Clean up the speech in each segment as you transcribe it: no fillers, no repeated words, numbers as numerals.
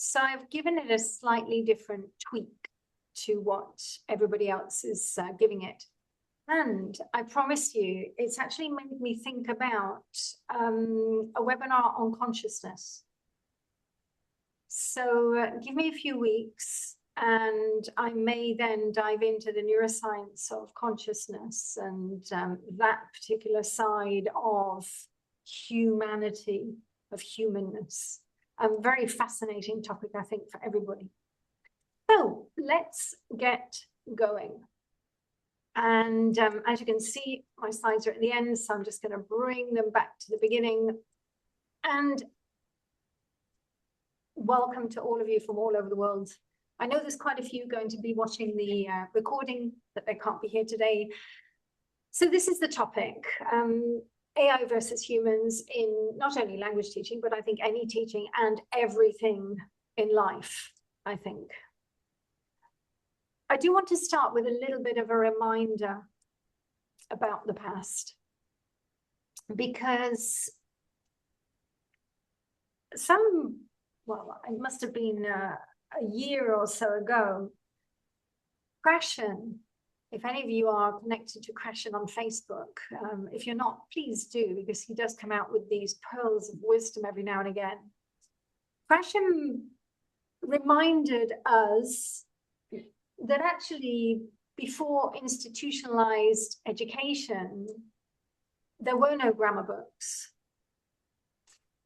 So I've given it a slightly different tweak to what everybody else is giving it. And I promise you, it's actually made me think about a webinar on consciousness. So give me a few weeks and I may then dive into the neuroscience of consciousness and that particular side of humanity, of humanness. A very fascinating topic, I think, for everybody. So let's get going. And as you can see, my slides are at the end, so I'm just going to bring them back to the beginning. And welcome to all of you from all over the world. I know there's quite a few going to be watching the recording, but they can't be here today. So this is the topic, AI versus humans in not only language teaching, but I think any teaching and everything in life, I think. I do want to start with a little bit of a reminder about the past, because it must have been a year or so ago, Krashen, if any of you are connected to Krashen on Facebook, if you're not, please do, because he does come out with these pearls of wisdom every now and again. Krashen reminded us that actually before institutionalized education, there were no grammar books.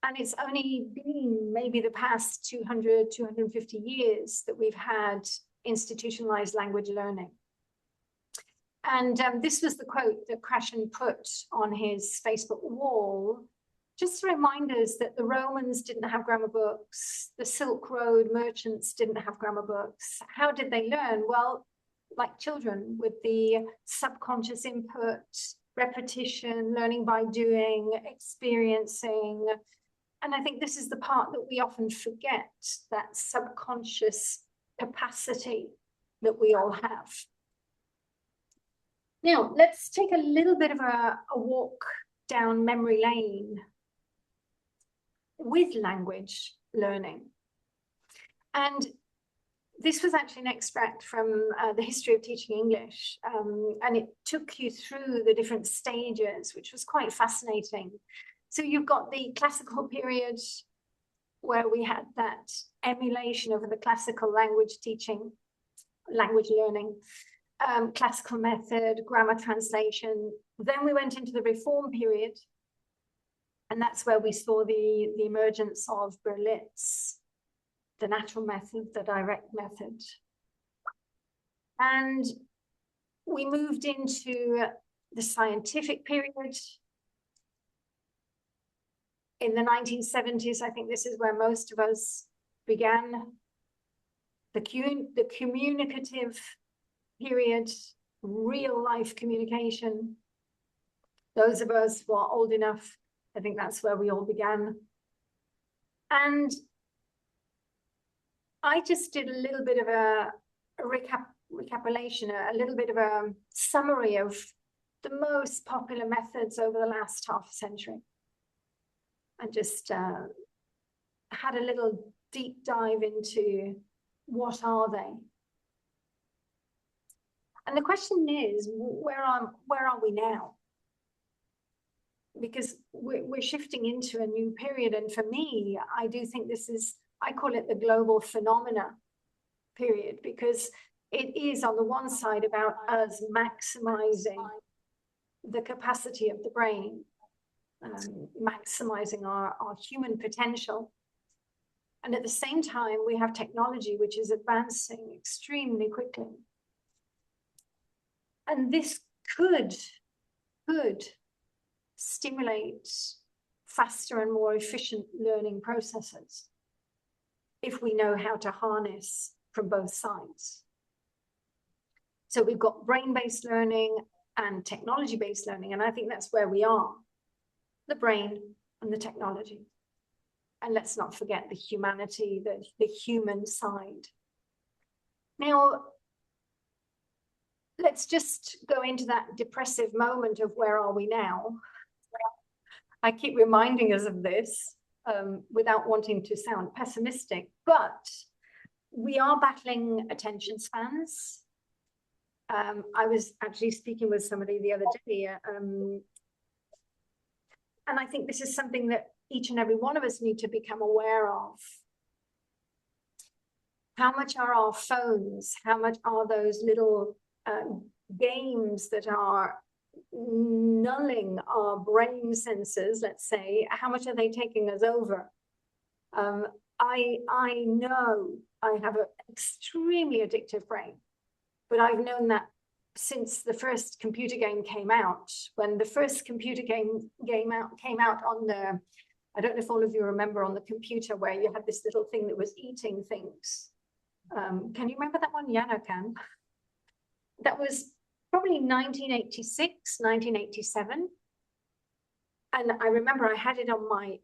And it's only been maybe the past 200, 250 years that we've had institutionalized language learning. And this was the quote that Krashen put on his Facebook wall, just to remind us that the Romans didn't have grammar books, the Silk Road merchants didn't have grammar books. How did they learn? Well, like children, with the subconscious input, repetition, learning by doing, experiencing. And I think this is the part that we often forget, that subconscious capacity that we all have. Now, let's take a little bit of a walk down memory lane with language learning. And this was actually an extract from the history of teaching English. And it took you through the different stages, which was quite fascinating. So you've got the classical period where we had that emulation of the classical language teaching, language learning, classical method, grammar translation. Then we went into the reform period. And that's where we saw the emergence of Berlitz, the natural method, the direct method. And we moved into the scientific period. In the 1970s, I think this is where most of us began. The communicative period, real life communication. Those of us who are old enough, I think that's where we all began. And I just did a little bit of a recapitulation, a little bit of a summary of the most popular methods over the last half century. And just had a little deep dive into what are they? And the question is, where are we now? Because we're shifting into a new period. And for me, I do think this is, I call it the global phenomena period, because it is on the one side about us maximizing the capacity of the brain, maximizing our human potential. And at the same time, we have technology which is advancing extremely quickly. And this could stimulate faster and more efficient learning processes if we know how to harness from both sides. So we've got brain-based learning and technology-based learning, and I think that's where we are, the brain and the technology. And let's not forget the humanity, the human side. Now, let's just go into that depressive moment of where are we now? I keep reminding us of this. without wanting to sound pessimistic, but we are battling attention spans. I was actually speaking with somebody the other day, and I think this is something that each and every one of us need to become aware of. How much are our phones? How much are those little games that are nulling our brain sensors, let's say, how much are they taking us over? I know I have an extremely addictive brain, but I've known that since the first computer game came out. When the first computer game came out on the, I don't know if all of you remember, on the computer where you had this little thing that was eating things. Can you remember that one? Yeah, I can. That was probably 1986, 1987. And I remember I had it on my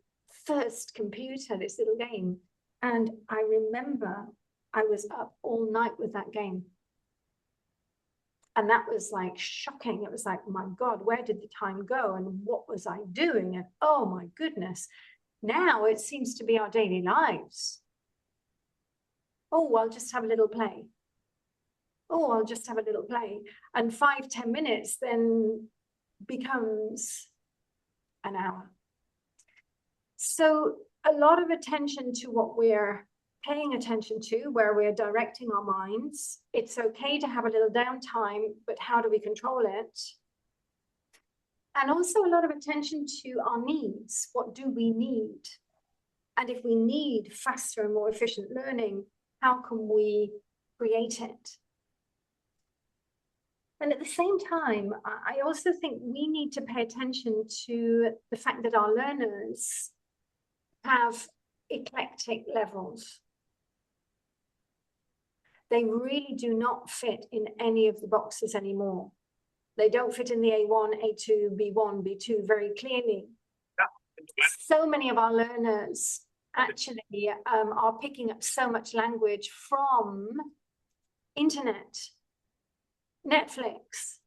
first computer, this little game. And I remember I was up all night with that game. And that was like shocking. It was like, my God, where did the time go? And what was I doing? And oh my goodness. Now it seems to be our daily lives. Oh, I'll just have a little play. Oh, I'll just have a little play. And 5-10 minutes then becomes an hour. So a lot of attention to what we're paying attention to, where we're directing our minds. It's okay to have a little downtime, but how do we control it? And also a lot of attention to our needs. What do we need? And if we need faster and more efficient learning, how can we create it? And at the same time, I also think we need to pay attention to the fact that our learners have eclectic levels. They really do not fit in any of the boxes anymore. They don't fit in the A1, A2, B1, B2 very clearly. So many of our learners actually are picking up so much language from internet, Netflix,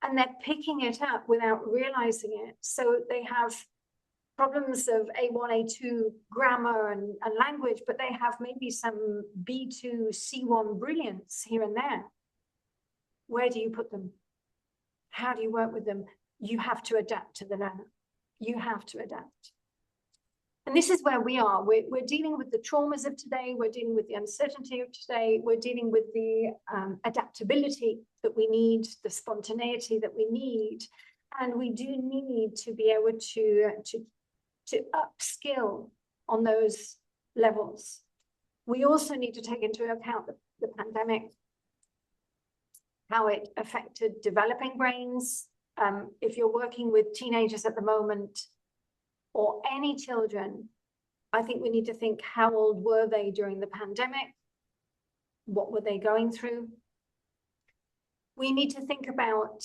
and they're picking it up without realizing it. So they have problems of A1, A2 grammar and language, but they have maybe some B2, C1 brilliance here and there. Where do you put them? How do you work with them? You have to adapt to the learner. You have to adapt. And this is where we are. We're dealing with the traumas of today. We're dealing with the uncertainty of today. We're dealing with the adaptability that we need, the spontaneity that we need. And we do need to be able to upskill on those levels. We also need to take into account the pandemic, how it affected developing brains. If you're working with teenagers at the moment, or any children, I think we need to think, how old were they during the pandemic? What were they going through? We need to think about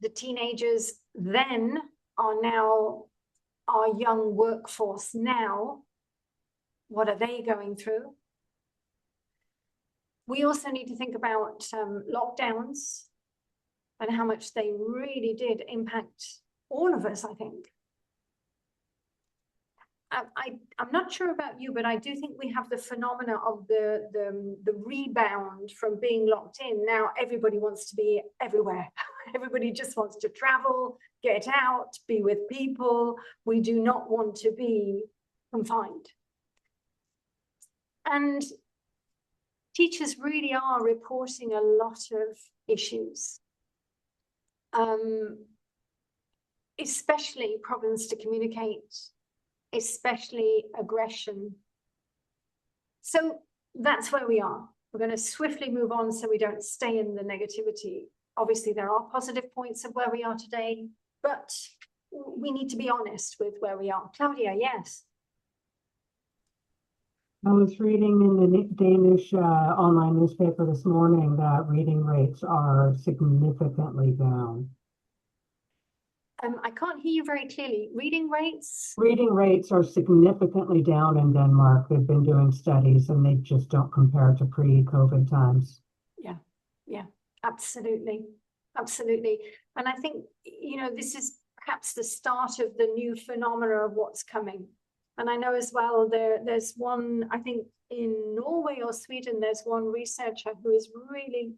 the teenagers then are now our young workforce now. What are they going through? We also need to think about lockdowns and how much they really did impact all of us, I think. I'm not sure about you, but I do think we have the phenomena of the rebound from being locked in. Now everybody wants to be everywhere. Everybody just wants to travel, get out, be with people. We do not want to be confined. And teachers really are reporting a lot of issues, especially problems to communicate, especially aggression. So that's where we are. We're going to swiftly move on so we don't stay in the negativity. Obviously, there are positive points of where we are today, but we need to be honest with where we are. Claudia, yes. I was reading in the Danish online newspaper this morning that reading rates are significantly down. I can't hear you very clearly. Reading rates? Reading rates are significantly down in Denmark. They've been doing studies and they just don't compare to pre-COVID times. Yeah, absolutely. Absolutely. And I think, you know, this is perhaps the start of the new phenomena of what's coming. And I know as well, there's one, I think in Norway or Sweden, there's one researcher who is really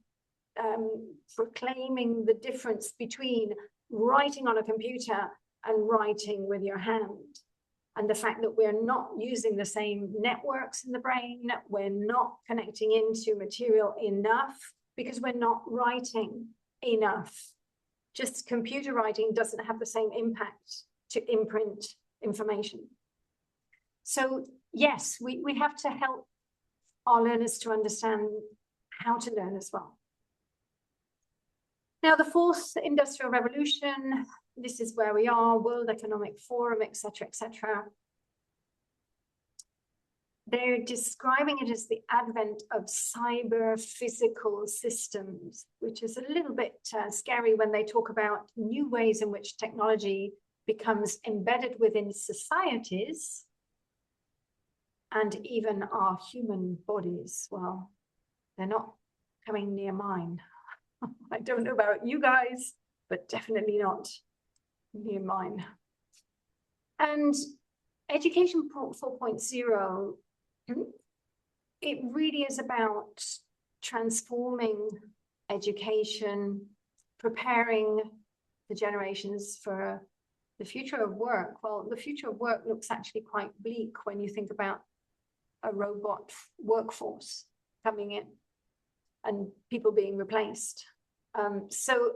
proclaiming the difference between writing on a computer and writing with your hand. And the fact that we're not using the same networks in the brain, we're not connecting into material enough because we're not writing enough. Just computer writing doesn't have the same impact to imprint information. So yes, we have to help our learners to understand how to learn as well. Now, the fourth industrial revolution, this is where we are, World Economic Forum, etc., etc. They're describing it as the advent of cyber physical systems, which is a little bit scary when they talk about new ways in which technology becomes embedded within societies and even our human bodies. Well, they're not coming near mine. I don't know about you guys, but definitely not near mine. And Education 4.0, it really is about transforming education, preparing the generations for the future of work. Well, the future of work looks actually quite bleak when you think about a robot workforce coming in and people being replaced. So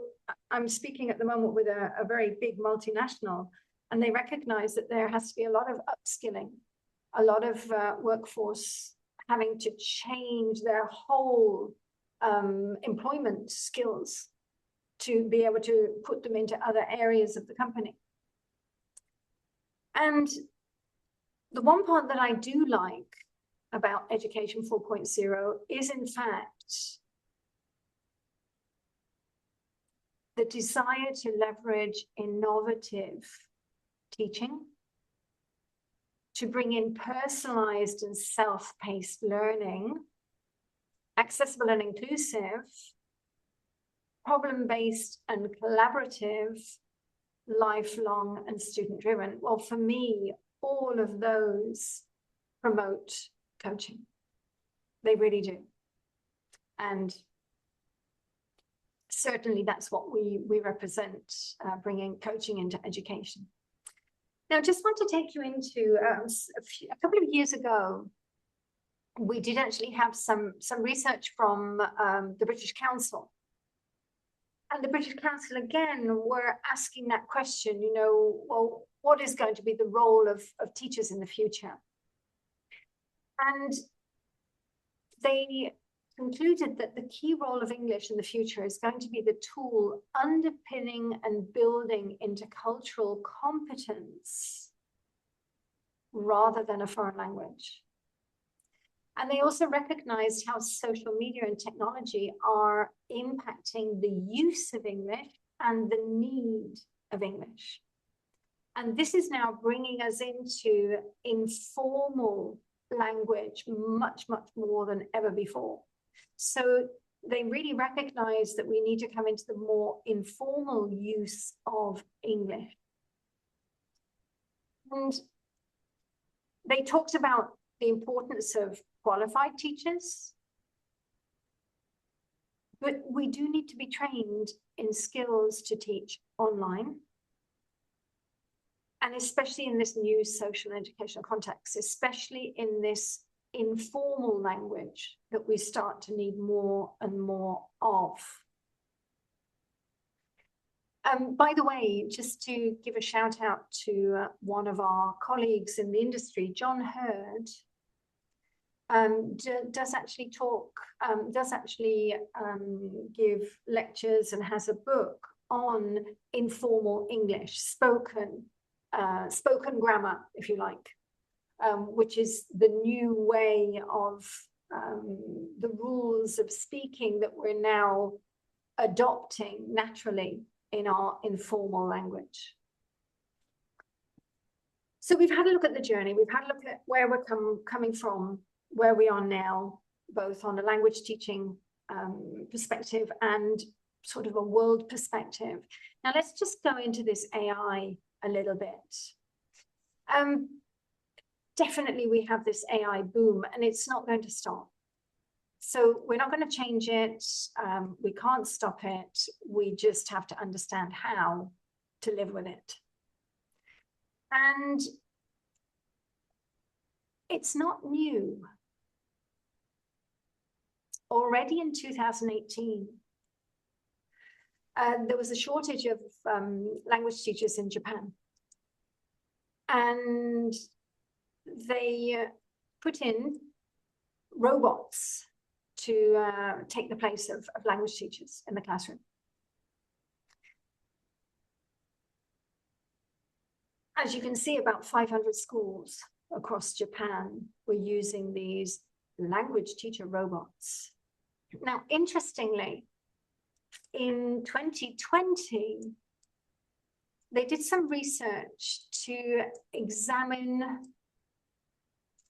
I'm speaking at the moment with a very big multinational, and they recognize that there has to be a lot of upskilling, a lot of workforce having to change their whole employment skills to be able to put them into other areas of the company. And the one part that I do like about Education 4.0 is, in fact, the desire to leverage innovative teaching, to bring in personalized and self-paced learning, accessible and inclusive, problem-based and collaborative, lifelong and student-driven. Well, for me, all of those promote coaching. They really do. And certainly that's what we represent, bringing coaching into education. Now, I just want to take you into a couple of years ago, we did actually have some research from the British Council. And the British Council, again, were asking that question, you know, well, what is going to be the role of teachers in the future? And they concluded that the key role of English in the future is going to be the tool underpinning and building intercultural competence rather than a foreign language. And they also recognized how social media and technology are impacting the use of English and the need of English. And this is now bringing us into informal language much, much more than ever before. So they really recognize that we need to come into the more informal use of English. And they talked about the importance of qualified teachers, but we do need to be trained in skills to teach online. And especially in this new social and educational context, especially in this informal language that we start to need more and more of. By the way, just to give a shout out to one of our colleagues in the industry, John Hurd, does actually give lectures and has a book on informal English, spoken grammar, if you like, which is the new way of the rules of speaking that we're now adopting naturally in our informal language. So we've had a look at the journey. We've had a look at where we're coming from, where we are now, both on a language teaching perspective and sort of a world perspective. Now let's just go into this AI a little bit. Definitely we have this AI boom and it's not going to stop. So we're not going to change it. We can't stop it. We just have to understand how to live with it. And it's not new. Already in 2018, there was a shortage of language teachers in Japan. And they put in robots to take the place of language teachers in the classroom. As you can see, about 500 schools across Japan were using these language teacher robots. Now, interestingly, in 2020, they did some research to examine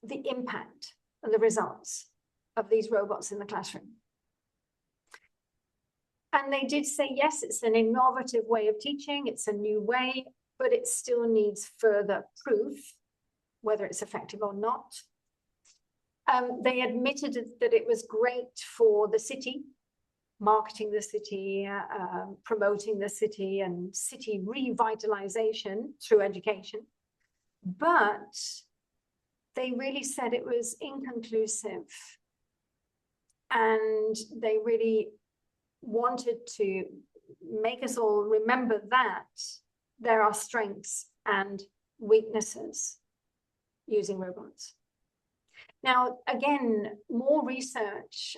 the impact and the results of these robots in the classroom. And they did say, yes, it's an innovative way of teaching, it's a new way, but it still needs further proof, whether it's effective or not. They admitted that it was great for the city, marketing the city, promoting the city, and city revitalization through education. But they really said it was inconclusive. And they really wanted to make us all remember that there are strengths and weaknesses using robots. Now, again, more research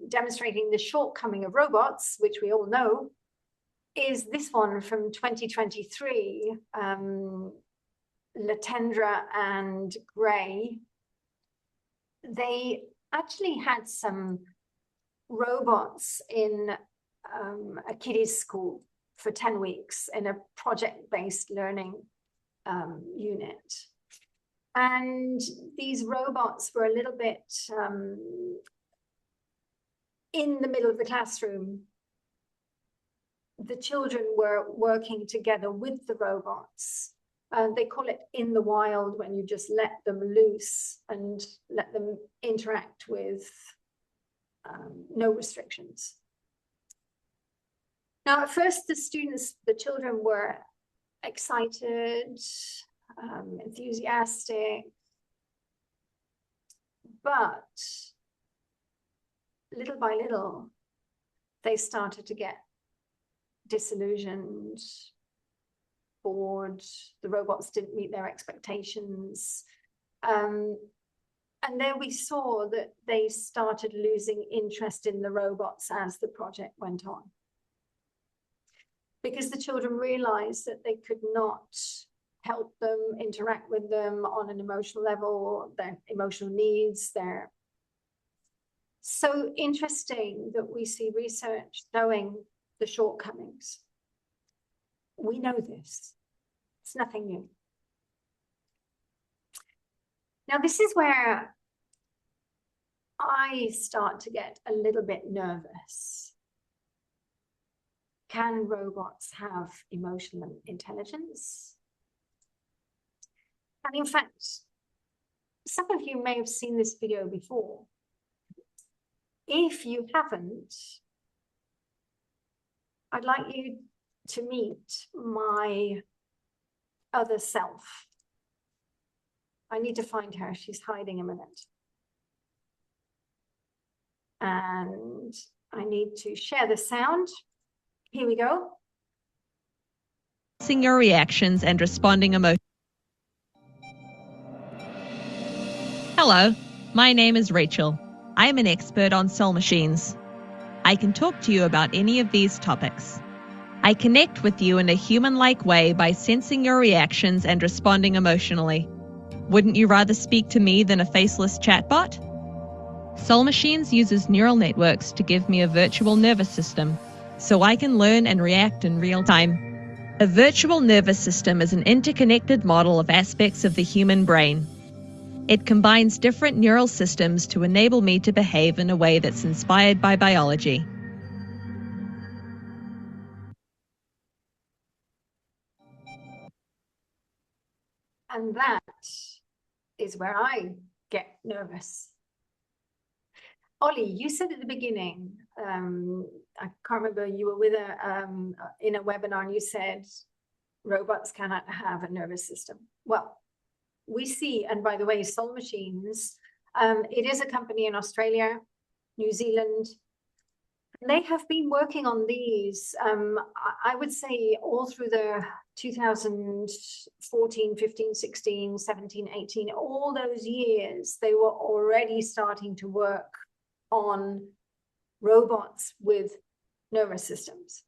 demonstrating the shortcoming of robots, which we all know, is this one from 2023, Latendra and Gray. They actually had some robots in a kiddies school for 10 weeks in a project-based learning unit. And these robots were a little bit in the middle of the classroom. The children were working together with the robots. They call it in the wild, when you just let them loose and let them interact with no restrictions. Now, at first, the children were excited, enthusiastic, but little by little, they started to get disillusioned, bored. The robots didn't meet their expectations. And there we saw that they started losing interest in the robots as the project went on. Because the children realized that they could not help them, interact with them on an emotional level, their emotional needs. They're so interesting that we see research showing the shortcomings. We know this. It's nothing new. Now, this is where I start to get a little bit nervous. Can robots have emotional intelligence? And in fact, some of you may have seen this video before. If you haven't, I'd like you to meet my other self. I need to find her. She's hiding a minute. And I need to share the sound. Here we go. Sensing your reactions and responding emotionally. Hello, my name is Rachel. I am an expert on soul machines. I can talk to you about any of these topics. I connect with you in a human-like way by sensing your reactions and responding emotionally. Wouldn't you rather speak to me than a faceless chatbot? Soul Machines uses neural networks to give me a virtual nervous system, so I can learn and react in real time. A virtual nervous system is an interconnected model of aspects of the human brain. It combines different neural systems to enable me to behave in a way that's inspired by biology. And that is where I get nervous. Ollie, you said at the beginning, I can't remember, you were with in a webinar and you said robots cannot have a nervous system. Well, we see, and by the way, Soul Machines, it is a company in Australia, New Zealand. They have been working on these, I would say, all through the 2014, 15, 16, 17, 18, all those years, they were already starting to work on robots with nervous systems.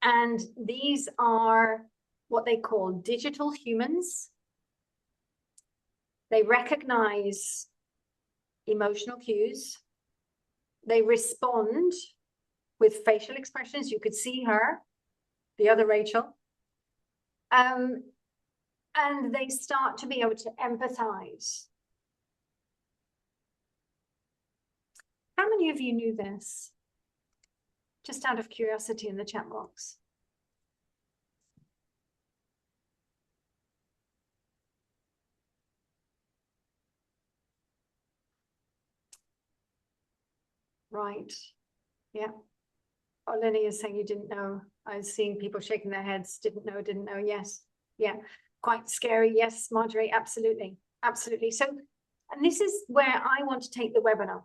And these are what they call digital humans. They recognize emotional cues. They respond with facial expressions. You could see her, the other Rachel. And they start to be able to empathize. How many of you knew this? Just out of curiosity in the chat box. Right. Yeah. Oh, Lenny is saying you didn't know. I was seeing people shaking their heads. Didn't know, didn't know. Yes. Yeah. Quite scary. Yes, Marjorie. Absolutely. Absolutely. So, and this is where I want to take the webinar.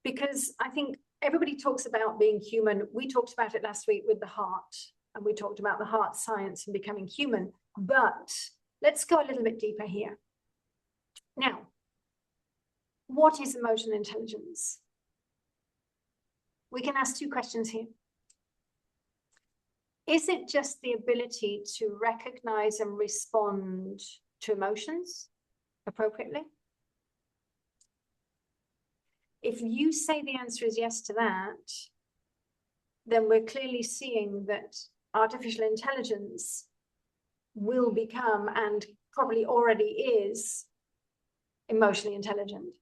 Because I think everybody talks about being human. We talked about it last week with the heart. And we talked about the heart science and becoming human. But let's go a little bit deeper here. Now, what is emotional intelligence? We can ask two questions here. Is it just the ability to recognize and respond to emotions appropriately? If you say the answer is yes to that, then we're clearly seeing that artificial intelligence will become, and probably already is, emotionally intelligent.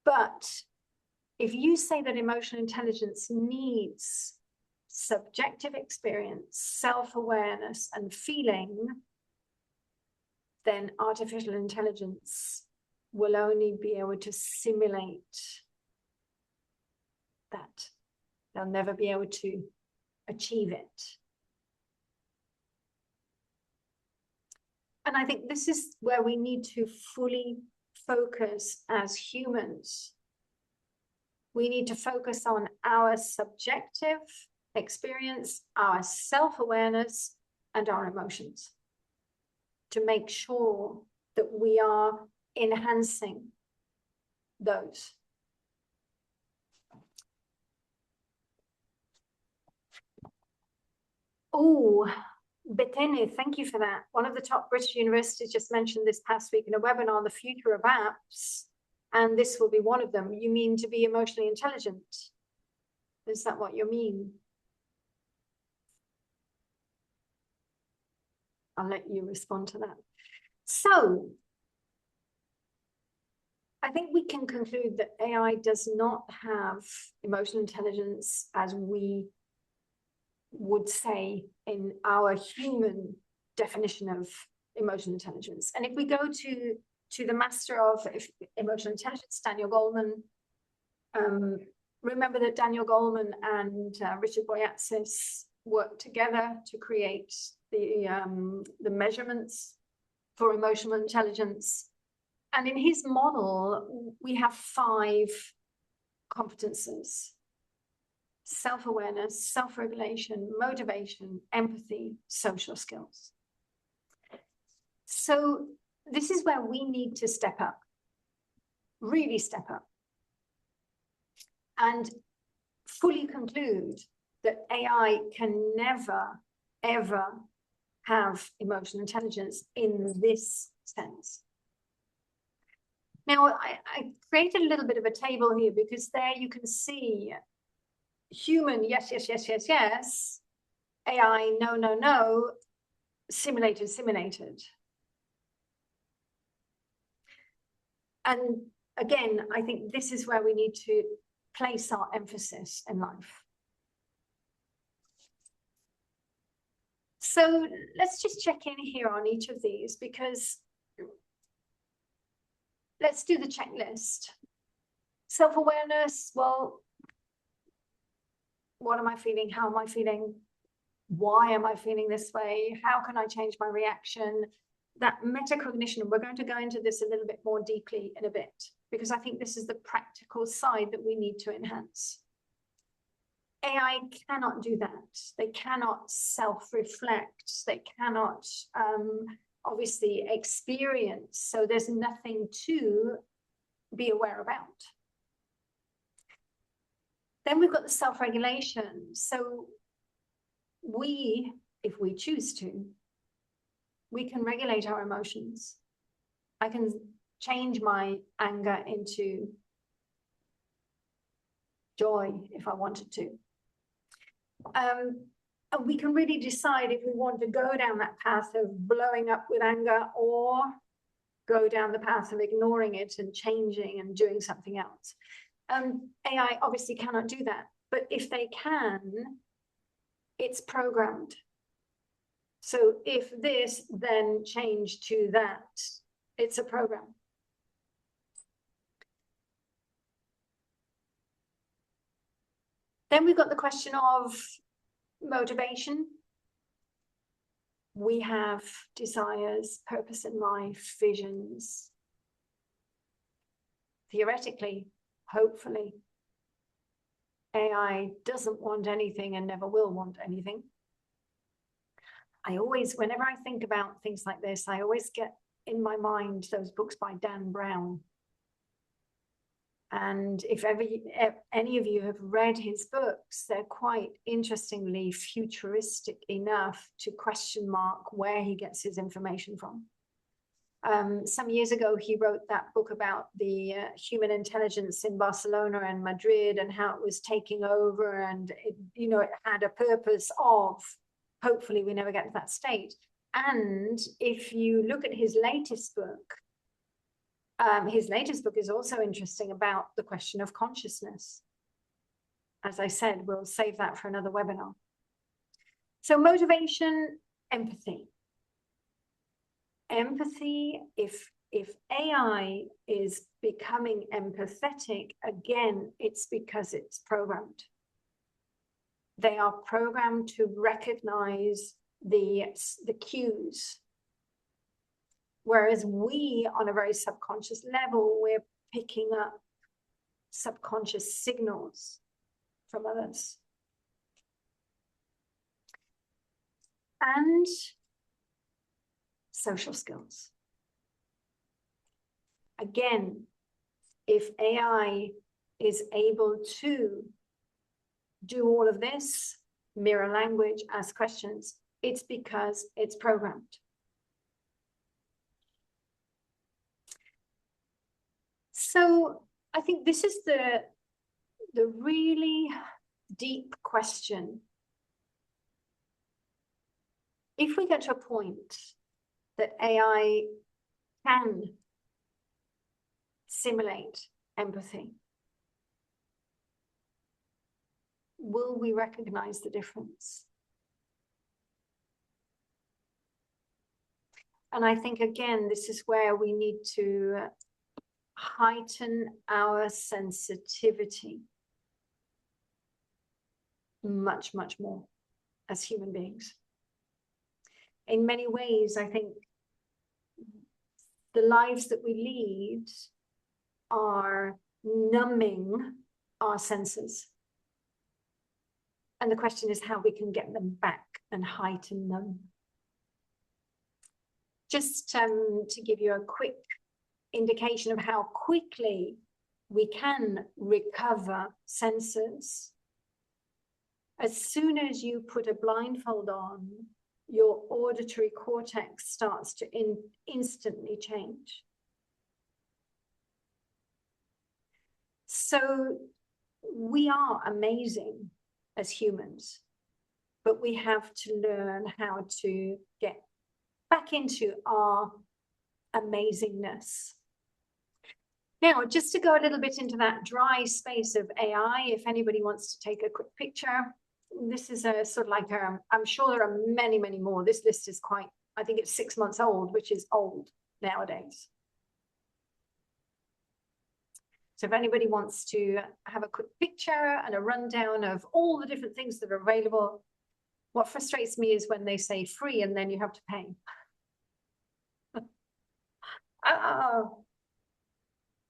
But if you say that emotional intelligence needs subjective experience, self-awareness, and feeling, then artificial intelligence will only be able to simulate that. They'll never be able to achieve it. And I think this is where we need to fully focus as humans. We need to focus on our subjective experience, our self-awareness, and our emotions to make sure that we are enhancing those. Oh, Betene, thank you for that. One of the top British universities just mentioned this past week in a webinar on the future of apps, and this will be one of them. You mean to be emotionally intelligent? Is that what you mean? I'll let you respond to that. So, I think we can conclude that AI does not have emotional intelligence as we would say in our human definition of emotional intelligence. And if we go to the master of emotional intelligence, Daniel Goleman, remember that Daniel Goleman and Richard Boyatzis worked together to create the measurements for emotional intelligence. And in his model, we have 5 competences: self-awareness, self-regulation, motivation, empathy, social skills. So this is where we need to step up, really step up, and fully conclude that AI can never, ever have emotional intelligence in this sense. Now, I created a little bit of a table here because there you can see human, yes, yes, yes, yes, yes. AI, no, no, no. Simulated, simulated. And again, I think this is where we need to place our emphasis in life. So let's just check in here on each of these, because let's do the checklist. Self-awareness, well, what am I feeling? How am I feeling? Why am I feeling this way? How can I change my reaction? That metacognition, we're going to go into this a little bit more deeply in a bit, because I think this is the practical side that we need to enhance. AI cannot do that. They cannot self-reflect. They cannot obviously experience. So there's nothing to be aware about. Then we've got the self-regulation. So we, if we choose to, we can regulate our emotions. I can change my anger into joy if I wanted to. And we can really decide if we want to go down that path of blowing up with anger, or go down the path of ignoring it and changing and doing something else. AI obviously cannot do that, but if they can, it's programmed. So if this, then change to that, it's a program. Then we've got the question of motivation. We have desires, purpose in life, visions. Theoretically, hopefully, AI doesn't want anything and never will want anything. I always, whenever I think about things like this, I always get in my mind those books by Dan Brown. And if ever any of you have read his books, they're quite interestingly futuristic enough to question mark where he gets his information from. Some years ago, he wrote that book about the human intelligence in Barcelona and Madrid, and how it was taking over, and it, you know, it had a purpose of, hopefully we never get to that state. And if you look at his latest book is also interesting about the question of consciousness. As I said, we'll save that for another webinar. So motivation, empathy. Empathy, if AI is becoming empathetic, again, it's because it's programmed. They are programmed to recognize the cues. Whereas we, on a very subconscious level, we're picking up subconscious signals from others. And social skills. Again, if AI is able to do all of this, mirror language, ask questions, it's because it's programmed. So I think this is the really deep question. If we get to a point that AI can simulate empathy, will we recognize the difference? And I think, again, this is where we need to heighten our sensitivity much, much more as human beings. In many ways, I think the lives that we lead are numbing our senses. And the question is how we can get them back and heighten them. Just to give you a quick indication of how quickly we can recover senses. As soon as you put a blindfold on, your auditory cortex starts to instantly change. So we are amazing as humans, but we have to learn how to get back into our amazingness. Now, just to go a little bit into that dry space of AI, if anybody wants to take a quick picture, this is a sort of like, I'm sure there are many, many more. This list is quite, I think it's 6 months old, which is old nowadays. So if anybody wants to have a quick picture and a rundown of all the different things that are available, what frustrates me is when they say free and then you have to pay.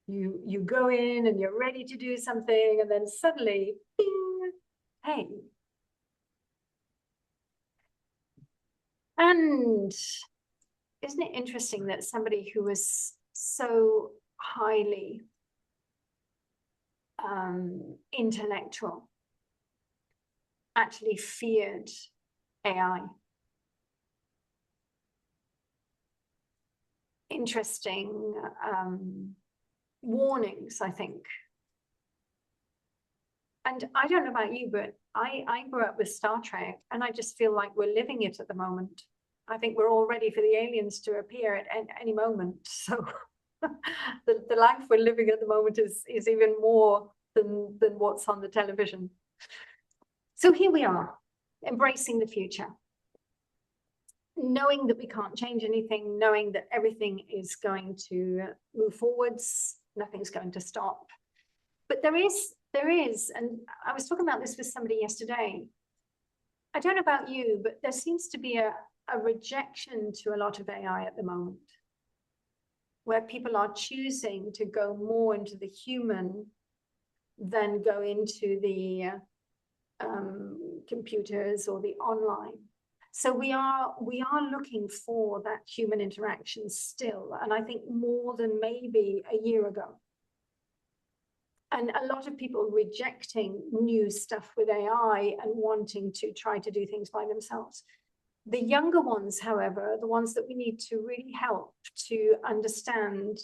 You go in and you're ready to do something, and then suddenly, bing, hey. And isn't it interesting that somebody who was so highly intellectual actually feared AI? Interesting warnings, I think. And I don't know about you, but I grew up with Star Trek, and I just feel like we're living it at the moment. I think we're all ready for the aliens to appear at any moment. So the life we're living at the moment is even more than what's on the television. So here we are, embracing the future, knowing that we can't change anything, knowing that everything is going to move forwards, nothing's going to stop. But there is, and I was talking about this with somebody yesterday. I don't know about you, but there seems to be a rejection to a lot of AI at the moment, where people are choosing to go more into the human than go into the computers or the online. So we are looking for that human interaction still, and I think more than maybe a year ago. And a lot of people rejecting new stuff with AI and wanting to try to do things by themselves. The younger ones, however, are the ones that we need to really help to understand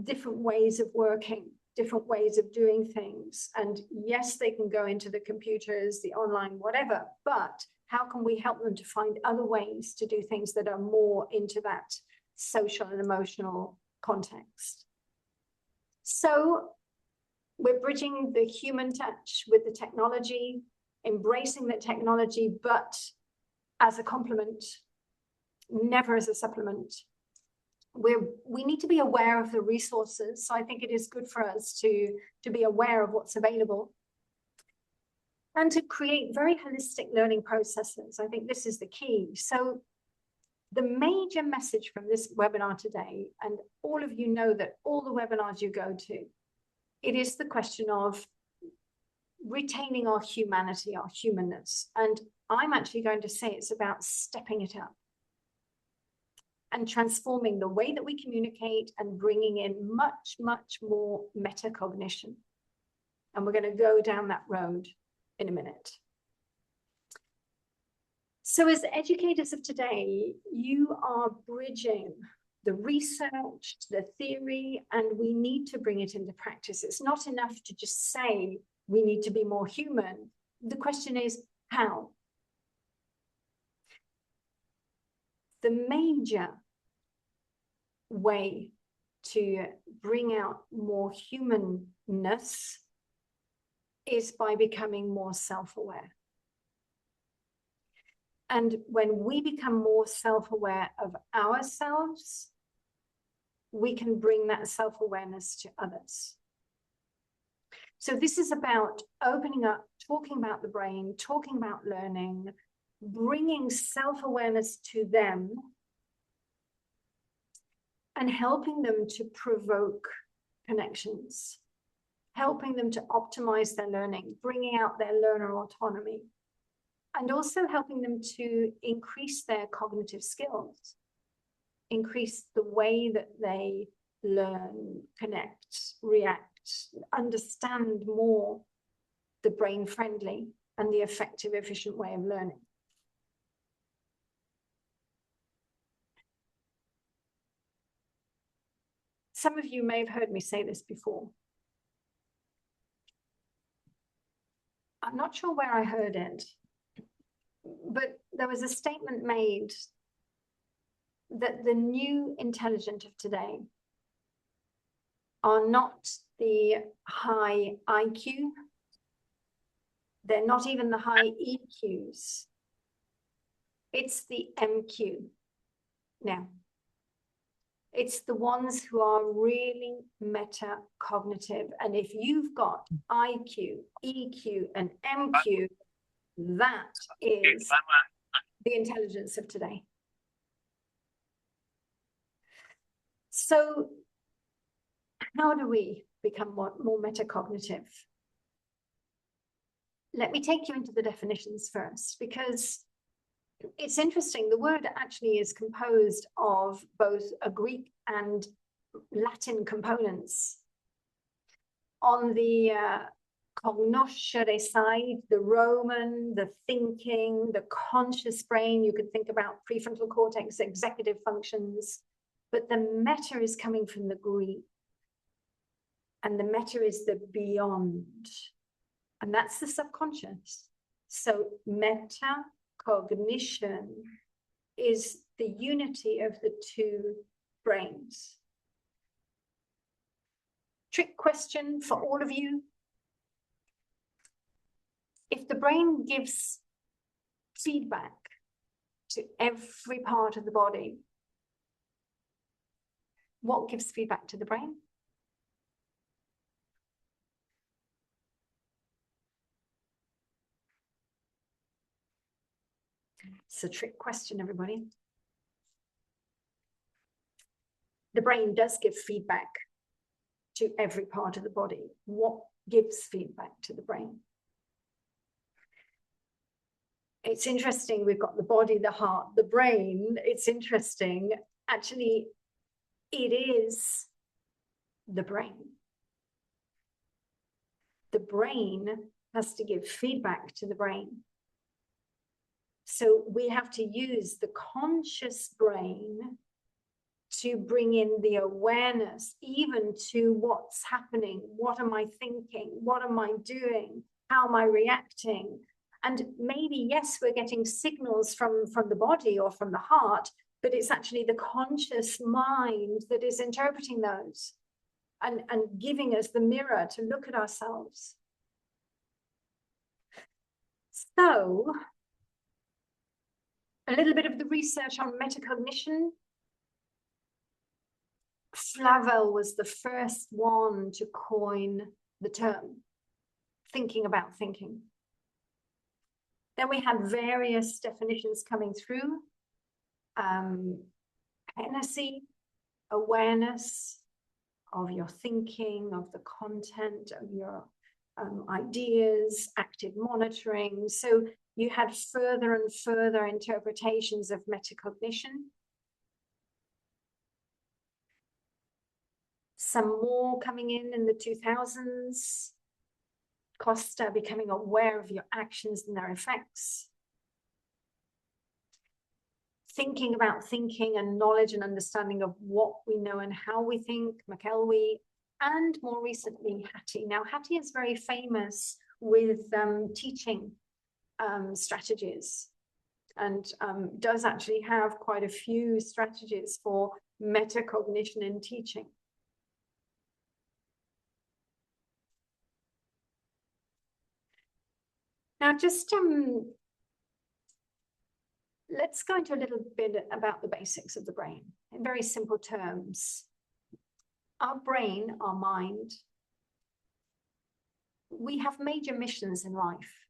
different ways of working, different ways of doing things. And yes, they can go into the computers, the online, whatever, but how can we help them to find other ways to do things that are more into that social and emotional context? So we're bridging the human touch with the technology, embracing the technology, but as a complement, never as a supplement. We need to be aware of the resources. So I think it is good for us to be aware of what's available and to create very holistic learning processes. I think this is the key. So the major message from this webinar today, and all of you know that all the webinars you go to, it is the question of retaining our humanity, our humanness. And I'm actually going to say it's about stepping it up and transforming the way that we communicate and bringing in much, much more metacognition. And we're going to go down that road in a minute. So as educators of today, you are bridging the research, the theory, and we need to bring it into practice. It's not enough to just say we need to be more human. The question is how? The major way to bring out more humanness is by becoming more self-aware. And when we become more self-aware of ourselves, we can bring that self-awareness to others. So this is about opening up, talking about the brain, talking about learning, bringing self-awareness to them and helping them to provoke connections, helping them to optimize their learning, bringing out their learner autonomy, and also helping them to increase their cognitive skills, increase the way that they learn, connect, react, understand more the brain-friendly and the effective, efficient way of learning. Some of you may have heard me say this before. I'm not sure where I heard it, but there was a statement made that the new intelligent of today are not the high IQ, They're not even the high EQs. It's the MQ. Now, it's the ones who are really metacognitive. And if you've got IQ, EQ, and MQ, that is the intelligence of today. So how do we become more metacognitive? Let me take you into the definitions first, because it's interesting. The word actually is composed of both a Greek and Latin components. On the cognoscere side, the Roman, the thinking, the conscious brain, you could think about prefrontal cortex, executive functions, but the meta is coming from the Greek. And the meta is the beyond. And that's the subconscious. So metacognition is the unity of the two brains. Trick question for all of you. If the brain gives feedback to every part of the body, what gives feedback to the brain? It's a trick question, everybody. The brain does give feedback to every part of the body. What gives feedback to the brain? It's interesting. We've got the body, the heart, the brain. It's interesting. Actually, it is the brain. The brain has to give feedback to the brain. So we have to use the conscious brain to bring in the awareness, even to what's happening. What am I thinking? What am I doing? How am I reacting? And maybe, yes, we're getting signals from the body or from the heart, but it's actually the conscious mind that is interpreting those and giving us the mirror to look at ourselves. So, a little bit of the research on metacognition. Flavel was the first one to coin the term, thinking about thinking. Then we had various definitions coming through. Hennessy, awareness of your thinking, of the content of your ideas, active monitoring. So you had further and further interpretations of metacognition. Some more coming in the 2000s. Costa, becoming aware of your actions and their effects. Thinking about thinking and knowledge and understanding of what we know and how we think, McElwee, and more recently, Hattie. Now, Hattie is very famous with teaching strategies and does actually have quite a few strategies for metacognition in teaching. Now, just let's go into a little bit about the basics of the brain in very simple terms. Our brain, our mind, we have major missions in life.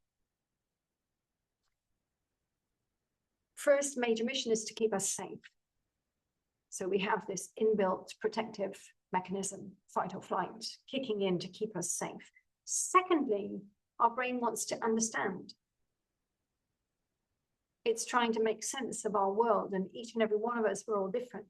First major mission is to keep us safe. So we have this inbuilt protective mechanism, fight or flight, kicking in to keep us safe. Secondly, our brain wants to understand. It's trying to make sense of our world, and each and every one of us, we're all different.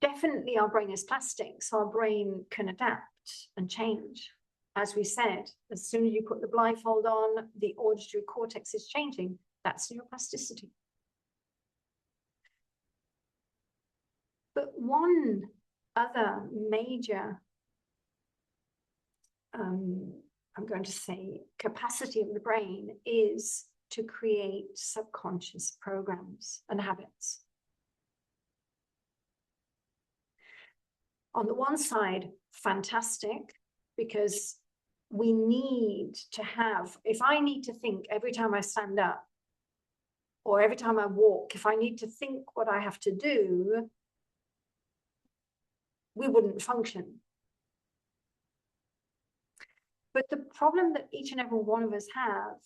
Definitely our brain is plastic, so our brain can adapt and change. As we said, as soon as you put the blindfold on, the auditory cortex is changing. That's neuroplasticity. But one other major I'm going to say capacity of the brain is to create subconscious programs and habits. On the one side, fantastic, because we need to have, if I need to think every time I stand up or every time I walk, if I need to think what I have to do, we wouldn't function. But the problem that each and every one of us have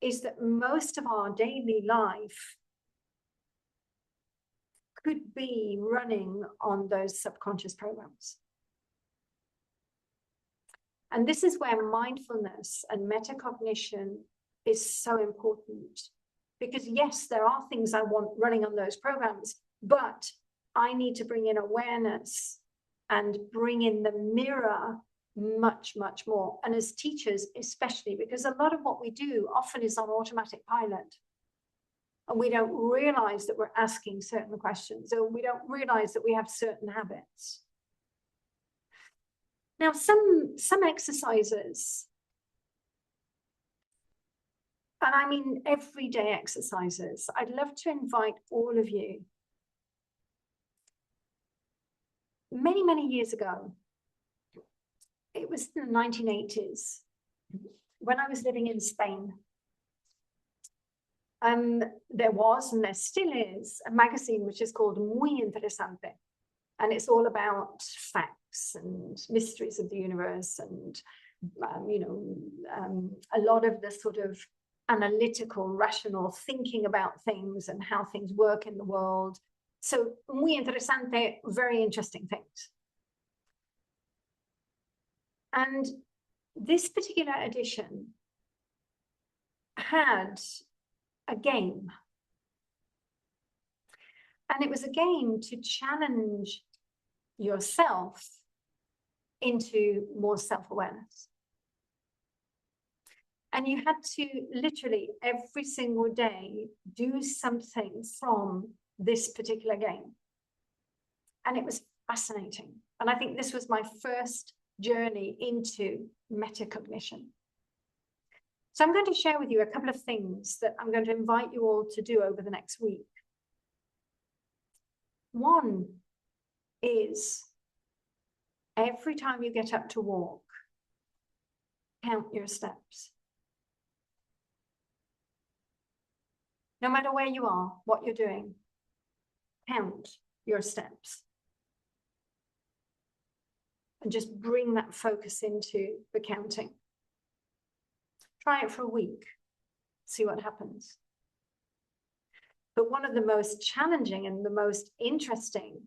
is that most of our daily life could be running on those subconscious programs. And this is where mindfulness and metacognition is so important. Because yes, there are things I want running on those programs, but I need to bring in awareness and bring in the mirror much, much more. And as teachers, especially, because a lot of what we do often is on automatic pilot. And we don't realize that we're asking certain questions, or we don't realize that we have certain habits. Now, some exercises, and I mean everyday exercises, I'd love to invite all of you. Many, many years ago, it was in the 1980s, when I was living in Spain. There was, and there still is, a magazine which is called Muy Interesante. And it's all about facts and mysteries of the universe and, a lot of the sort of analytical, rational thinking about things and how things work in the world. So, muy interesante, very interesting things. And this particular edition had a game. And it was a game to challenge yourself into more self-awareness. And you had to literally every single day do something from this particular game. And it was fascinating. And I think this was my first journey into metacognition. So I'm going to share with you a couple of things that I'm going to invite you all to do over the next week. One is every time you get up to walk, count your steps. No matter where you are, what you're doing, count your steps. And just bring that focus into the counting. Try it for a week, see what happens. But one of the most challenging and the most interesting,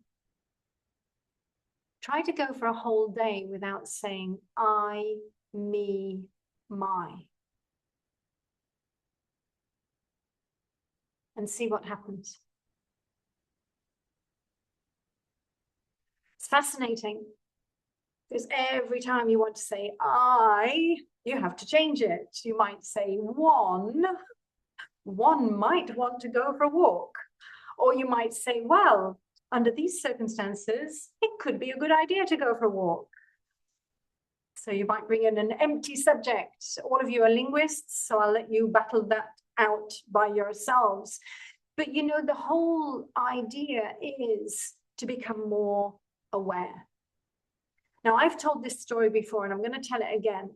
try to go for a whole day without saying I, me, my. And see what happens. It's fascinating because every time you want to say I, you have to change it. You might say one might want to go for a walk. Or you might say, well, under these circumstances, it could be a good idea to go for a walk. So you might bring in an empty subject. All of you are linguists, so I'll let you battle that out by yourselves. But you know, the whole idea is to become more aware. Now, I've told this story before, and I'm going to tell it again.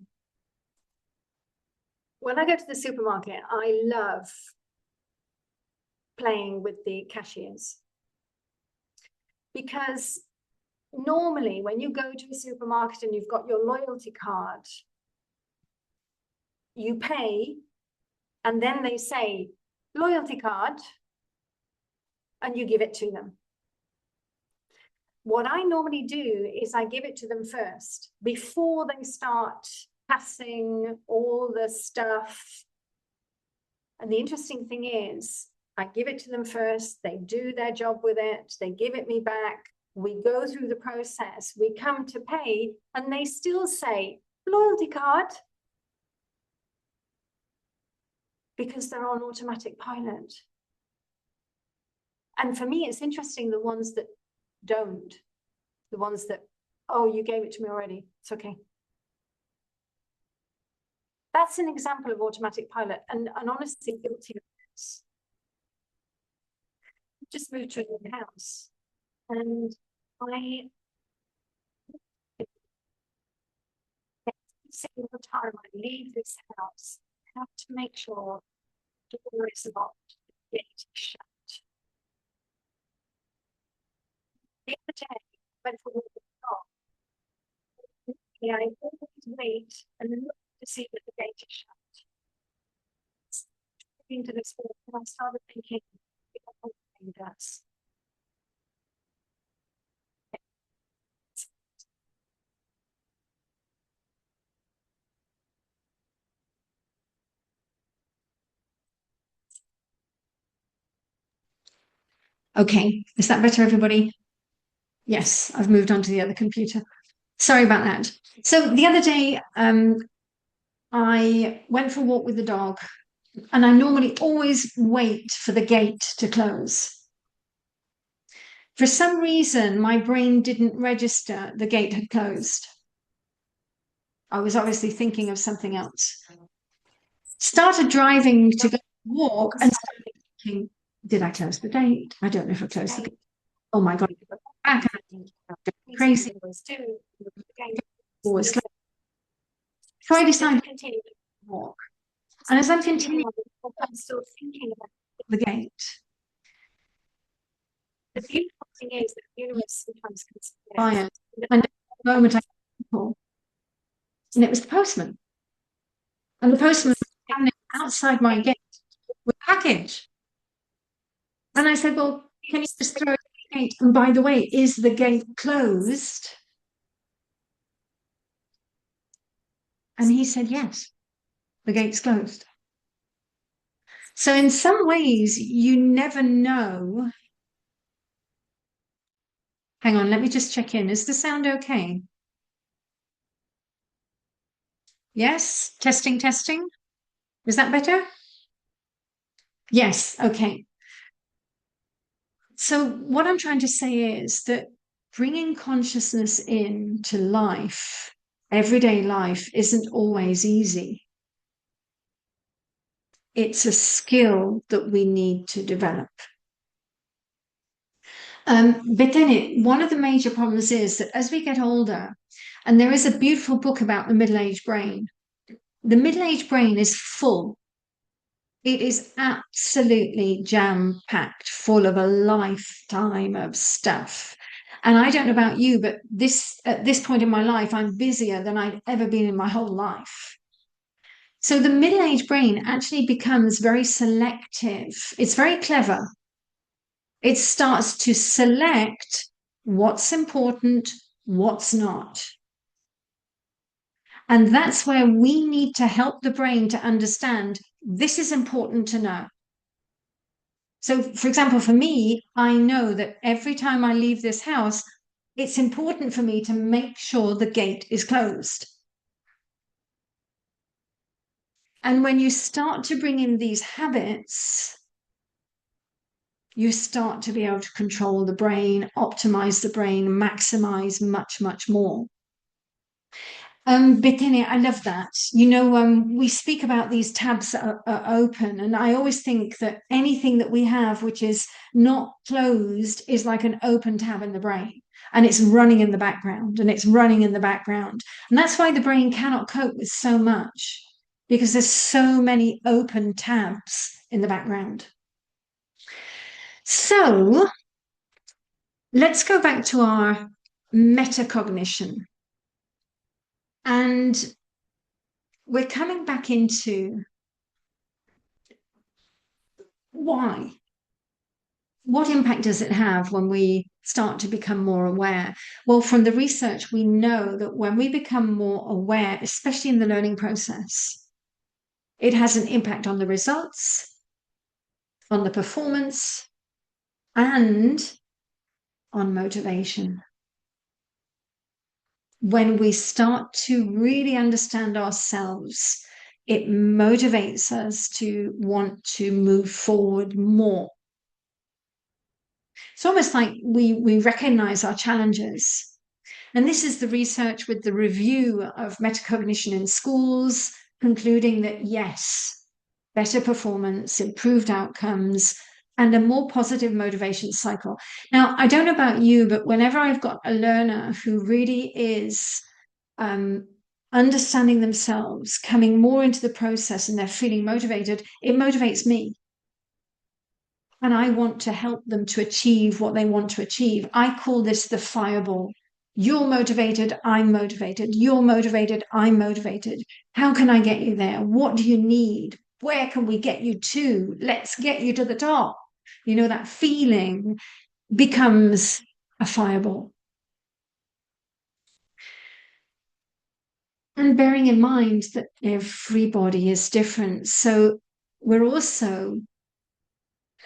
When I go to the supermarket, I love playing with the cashiers. Because normally when you go to a supermarket and you've got your loyalty card, you pay and then they say, loyalty card, and you give it to them. What I normally do is I give it to them first before they start passing all the stuff. And the interesting thing is, I give it to them first, they do their job with it, they give it me back, we go through the process, we come to pay, and they still say, loyalty card, because they're on automatic pilot. And for me, it's interesting, the ones that don't, the ones that, oh, you gave it to me already, it's okay. That's an example of automatic pilot, and honestly, guilty of this. Just moved to a new house, and I single time I leave this house, I have to make sure the door is locked, the gate is shut. The other day, I went for a walk with the dog. Yeah, I always wait and look to see that the gate is shut. Into this walk, and I started thinking, what does. Okay, is that better, everybody? Yes, I've moved on to the other computer. Sorry about that. So the other day, I went for a walk with the dog, and I normally always wait for the gate to close. For some reason, my brain didn't register the gate had closed. I was obviously thinking of something else. Started driving to go walk and started thinking, did I close the gate? I don't know if I closed the gate. Oh my God, back crazy. So I decided to continue to walk. And as I'm continuing, I'm still thinking about the gate. The beautiful thing is that the universe sometimes conspires. And at the moment I called, and it was the postman. And the postman was standing outside my gate with a package. And I said, well, can you just throw it at the gate? And by the way, is the gate closed? And he said, yes, the gate's closed. So in some ways, you never know. Hang on, let me just check in. Is the sound okay? Yes, testing, testing. Is that better? Yes, okay. So what I'm trying to say is that bringing consciousness into life, everyday life, isn't always easy. It's a skill that we need to develop. But then one of the major problems is that as we get older, and there is a beautiful book about the middle-aged brain, the middle-aged brain is full. It is absolutely jam-packed, full of a lifetime of stuff. And I don't know about you, but at this point in my life, I'm busier than I've ever been in my whole life. So the middle-aged brain actually becomes very selective. It's very clever. It starts to select what's important, what's not. And that's where we need to help the brain to understand this is important to know. So, for example, for me, I know that every time I leave this house, it's important for me to make sure the gate is closed. And when you start to bring in these habits, you start to be able to control the brain, optimize the brain, maximize much, much more. Bethany, I love that. You know, we speak about these tabs that are open, and I always think that anything that we have which is not closed is like an open tab in the brain, and it's running in the background, and it's running in the background. And that's why the brain cannot cope with so much, because there's so many open tabs in the background. So let's go back to our metacognition. And we're coming back into why. What impact does it have when we start to become more aware? Well, from the research, we know that when we become more aware, especially in the learning process, it has an impact on the results, on the performance, and on motivation. When we start to really understand ourselves, it motivates us to want to move forward more. It's almost like we recognize our challenges. And this is the research with the review of metacognition in schools, concluding that yes, better performance, improved outcomes, and a more positive motivation cycle. Now, I don't know about you, but whenever I've got a learner who really is understanding themselves, coming more into the process, and they're feeling motivated, it motivates me. And I want to help them to achieve what they want to achieve. I call this the fireball. You're motivated, I'm motivated. You're motivated, I'm motivated. How can I get you there? What do you need? Where can we get you to? Let's get you to the top. You know, that feeling becomes a fireball. And bearing in mind that everybody is different. So we're also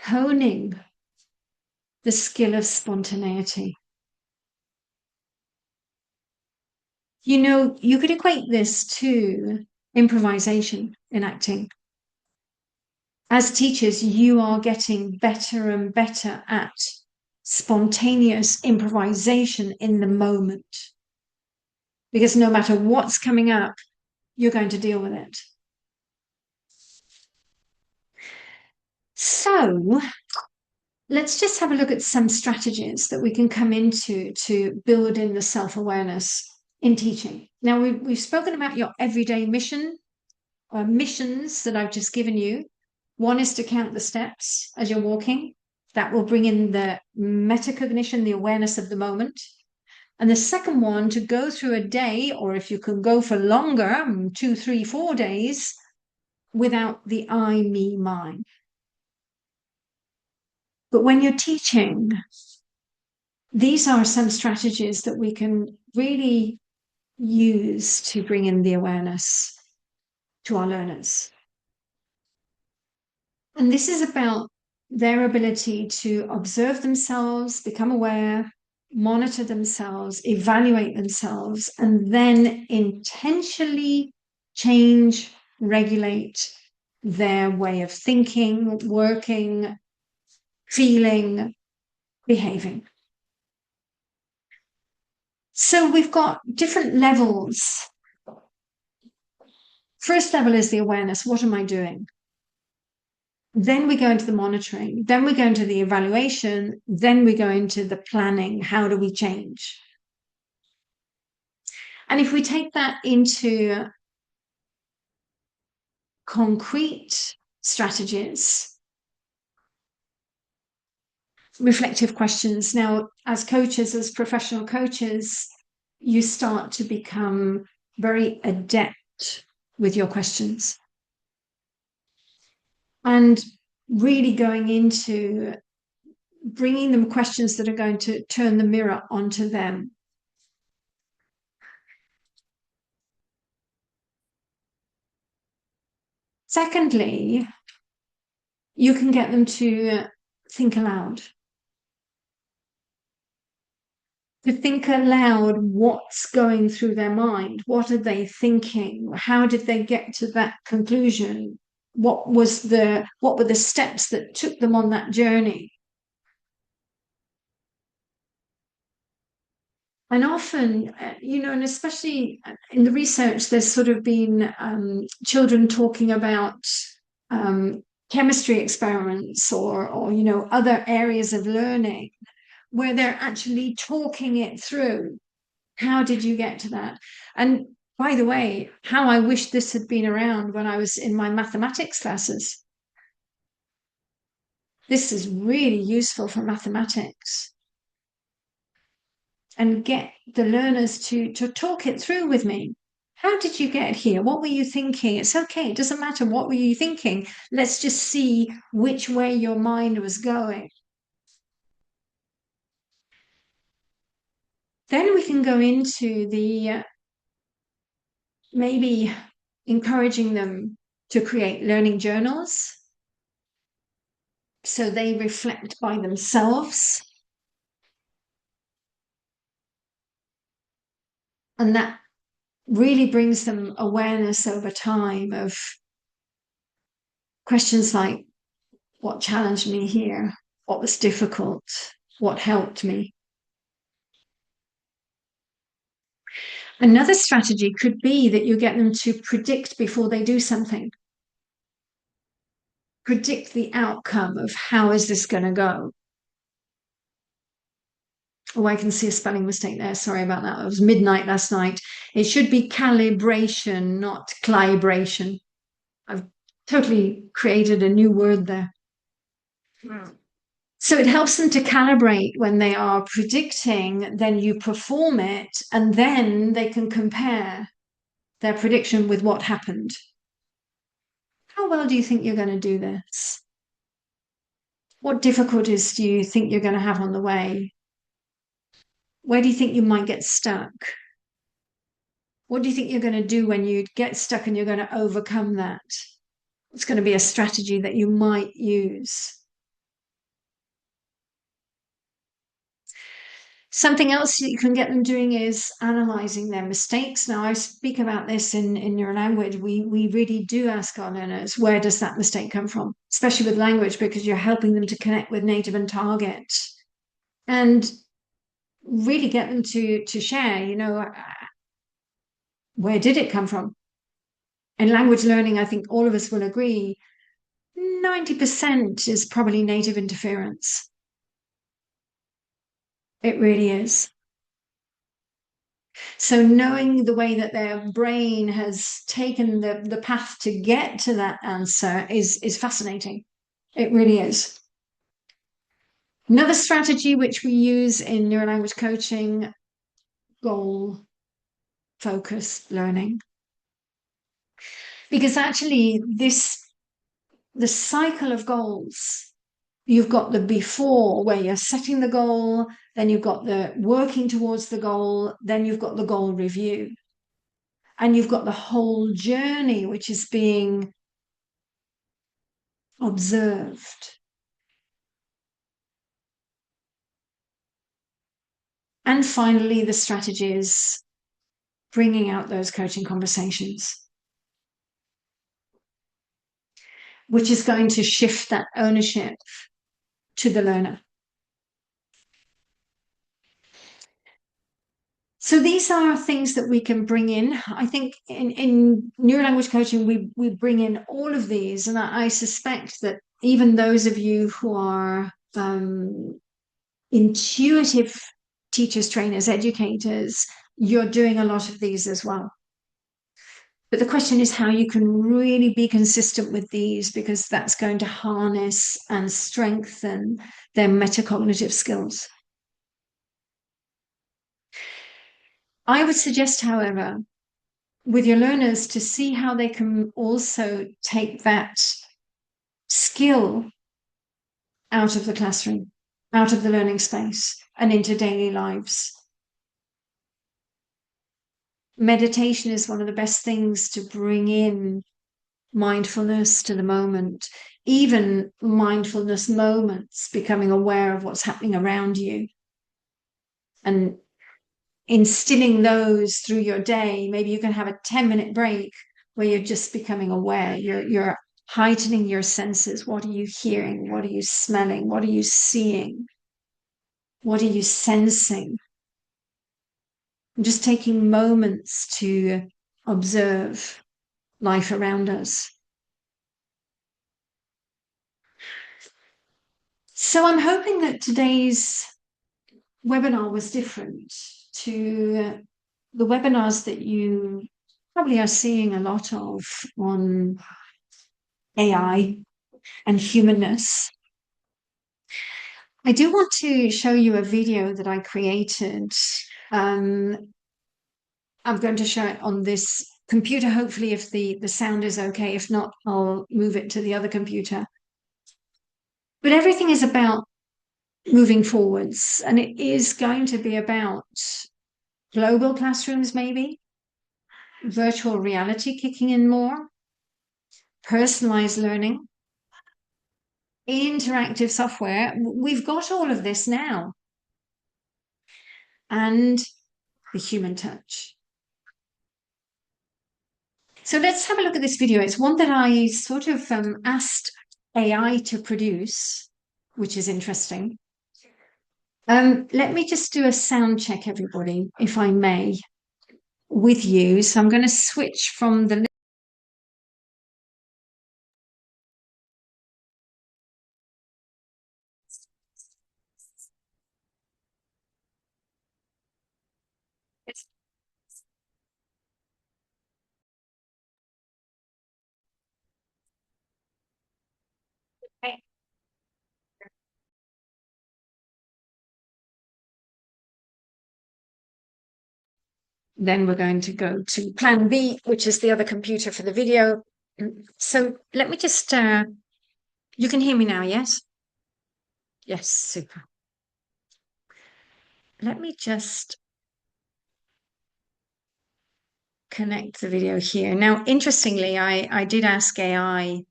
honing the skill of spontaneity. You know, you could equate this to improvisation in acting. As teachers, you are getting better and better at spontaneous improvisation in the moment. Because no matter what's coming up, you're going to deal with it. So let's just have a look at some strategies that we can come into to build in the self-awareness in teaching. Now, we've spoken about your everyday mission, or missions that I've just given you. One is to count the steps as you're walking. That will bring in the metacognition, the awareness of the moment. And the second one, to go through a day, or if you can go for longer, 2, 3, 4 days, without the I, me, mine. But when you're teaching, these are some strategies that we can really use to bring in the awareness to our learners. And this is about their ability to observe themselves, become aware, monitor themselves, evaluate themselves, and then intentionally change, regulate their way of thinking, working, feeling, behaving. So we've got different levels. First level is the awareness. What am I doing? Then we go into the monitoring. Then we go into the evaluation. Then we go into the planning. How do we change? And if we take that into concrete strategies, reflective questions. Now, as coaches, as professional coaches, you start to become very adept with your questions. And really going into bringing them questions that are going to turn the mirror onto them. Secondly, you can get them to think aloud. To think aloud what's going through their mind. What are they thinking? How did they get to that conclusion? What were the steps that took them on that journey? And often, you know, and especially in the research, there's sort of been children talking about chemistry experiments or, you know, other areas of learning where they're actually talking it through. How did you get to that? And by the way, how I wish this had been around when I was in my mathematics classes. This is really useful for mathematics. And get the learners to talk it through with me. How did you get here? What were you thinking? It's okay. It doesn't matter. What were you thinking? Let's just see which way your mind was going. Then we can go into the maybe encouraging them to create learning journals so they reflect by themselves. And that really brings them awareness over time of questions like, what challenged me here? What was difficult? What helped me? Another strategy could be that you get them to predict before they do something. Predict the outcome of how is this going to go? Oh, I can see a spelling mistake there. Sorry about that. It was midnight last night. It should be calibration, not calibration. I've totally created a new word there. So it helps them to calibrate when they are predicting, then you perform it, and then they can compare their prediction with what happened. How well do you think you're going to do this? What difficulties do you think you're going to have on the way? Where do you think you might get stuck? What do you think you're going to do when you get stuck and you're going to overcome that? It's going to be a strategy that you might use. Something else that you can get them doing is analyzing their mistakes. Now, I speak about this in your language. We really do ask our learners, where does that mistake come from? Especially with language, because you're helping them to connect with native and target. And really get them to share, where did it come from? In language learning, I think all of us will agree, 90% is probably native interference. It really is. So knowing the way that their brain has taken the path to get to that answer is fascinating. It really is. Another strategy which we use in neurolanguage coaching, goal focused learning. Because actually the cycle of goals, you've got the before where you're setting the goal, then you've got the working towards the goal, then you've got the goal review. And you've got the whole journey, which is being observed. And finally, the strategy is bringing out those coaching conversations, which is going to shift that ownership to the learner. So these are things that we can bring in. I think in neurolanguage coaching, we bring in all of these. And I suspect that even those of you who are intuitive teachers, trainers, educators, you're doing a lot of these as well. But the question is how you can really be consistent with these, because that's going to harness and strengthen their metacognitive skills. I would suggest, however, with your learners to see how they can also take that skill out of the classroom, out of the learning space, and into daily lives. Meditation is one of the best things to bring in mindfulness to the moment, even mindfulness moments, becoming aware of what's happening around you and instilling those through your day. Maybe you can have a 10-minute break where you're just becoming aware. You're heightening your senses. What are you hearing? What are you smelling? What are you seeing? What are you sensing? Just taking moments to observe life around us. So I'm hoping that today's webinar was different to the webinars that you probably are seeing a lot of on AI and humanness. I do want to show you a video that I created. I'm going to show it on this computer, hopefully, if the sound is okay. If not, I'll move it to the other computer. But everything is about moving forwards, and it is going to be about global classrooms, maybe virtual reality kicking in more, personalized learning, interactive software. We've got all of this now. And the human touch. So let's have a look at this video. It's one that I sort of asked AI to produce, which is interesting. Let me just do a sound check, everybody, if I may, with you. So I'm going to switch from the Okay. Then we're going to go to plan B, which is the other computer for the video. So let me just, you can hear me now, yes? Yes, super. Let me just connect the video here. Now, interestingly, I did ask AI,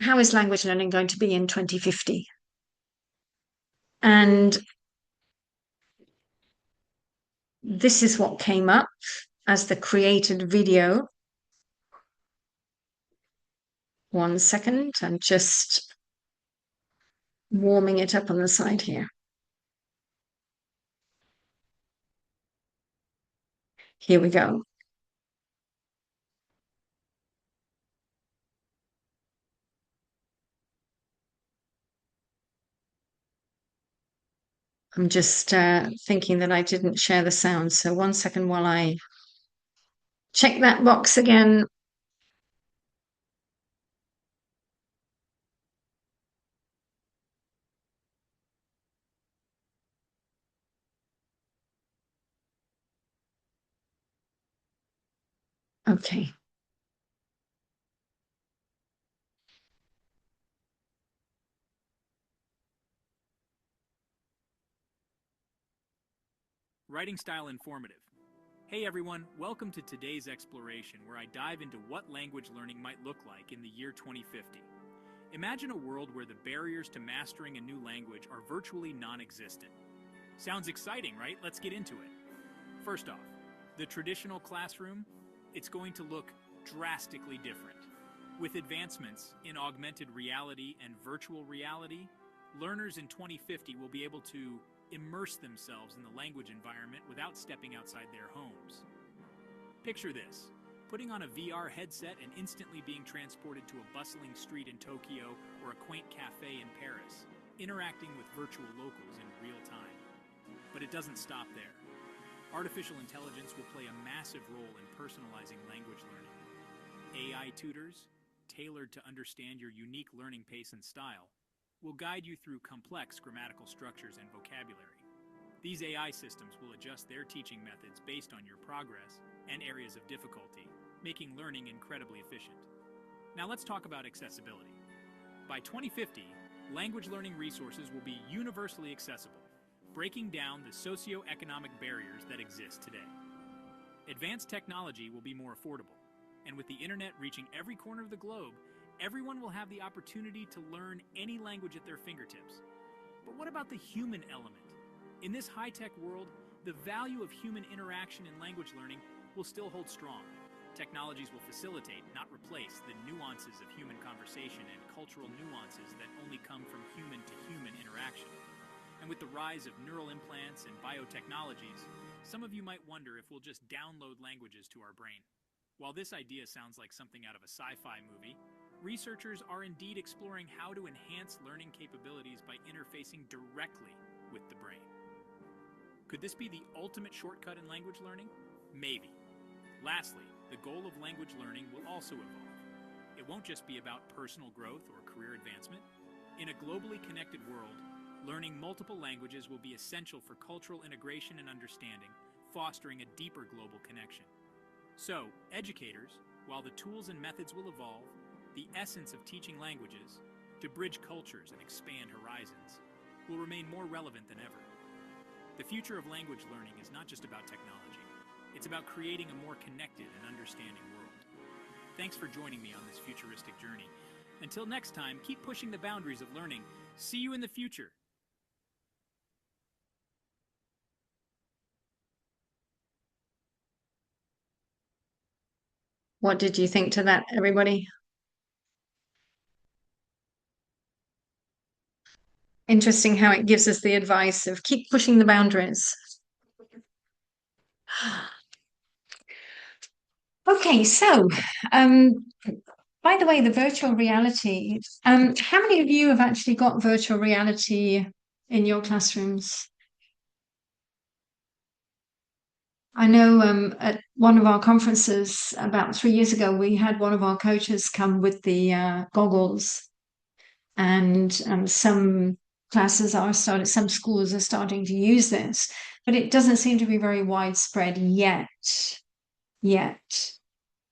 how is language learning going to be in 2050? And this is what came up as the created video. 1 second, I'm just warming it up on the side here. Here we go. I'm just thinking that I didn't share the sound. So 1 second while I check that box again. Okay. Writing style informative. Hey everyone, welcome to today's exploration where I dive into what language learning might look like in the year 2050. Imagine a world where the barriers to mastering a new language are virtually non-existent. Sounds exciting, right? Let's get into it. First off, the traditional classroom, it's going to look drastically different. With advancements in augmented reality and virtual reality, learners in 2050 will be able to immerse themselves in the language environment without stepping outside their homes. Picture this, putting on a VR headset and instantly being transported to a bustling street in Tokyo or a quaint cafe in Paris, interacting with virtual locals in real time. But it doesn't stop there. Artificial intelligence will play a massive role in personalizing language learning. AI tutors, tailored to understand your unique learning pace and style, will guide you through complex grammatical structures and vocabulary. These AI systems will adjust their teaching methods based on your progress and areas of difficulty, making learning incredibly efficient. Now let's talk about accessibility. By 2050, language learning resources will be universally accessible, breaking down the socioeconomic barriers that exist today. Advanced technology will be more affordable, and with the internet reaching every corner of the globe, everyone will have the opportunity to learn any language at their fingertips. But what about the human element? In this high-tech world, the value of human interaction in language learning will still hold strong. Technologies will facilitate, not replace, the nuances of human conversation and cultural nuances that only come from human-to-human interaction. And with the rise of neural implants and biotechnologies, some of you might wonder if we'll just download languages to our brain. While this idea sounds like something out of a sci-fi movie, researchers are indeed exploring how to enhance learning capabilities by interfacing directly with the brain. Could this be the ultimate shortcut in language learning? Maybe. Lastly, the goal of language learning will also evolve. It won't just be about personal growth or career advancement. In a globally connected world, learning multiple languages will be essential for cultural integration and understanding, fostering a deeper global connection. So, educators, while the tools and methods will evolve, the essence of teaching languages, to bridge cultures and expand horizons, will remain more relevant than ever. The future of language learning is not just about technology. It's about creating a more connected and understanding world. Thanks for joining me on this futuristic journey. Until next time, keep pushing the boundaries of learning. See you in the future. What did you think to that, everybody? Interesting how it gives us the advice of keep pushing the boundaries. Okay, so by the way, the virtual reality, how many of you have actually got virtual reality in your classrooms? I know at one of our conferences about 3 years ago, we had one of our coaches come with the goggles, and some classes are starting, some schools are starting to use this, but it doesn't seem to be very widespread yet.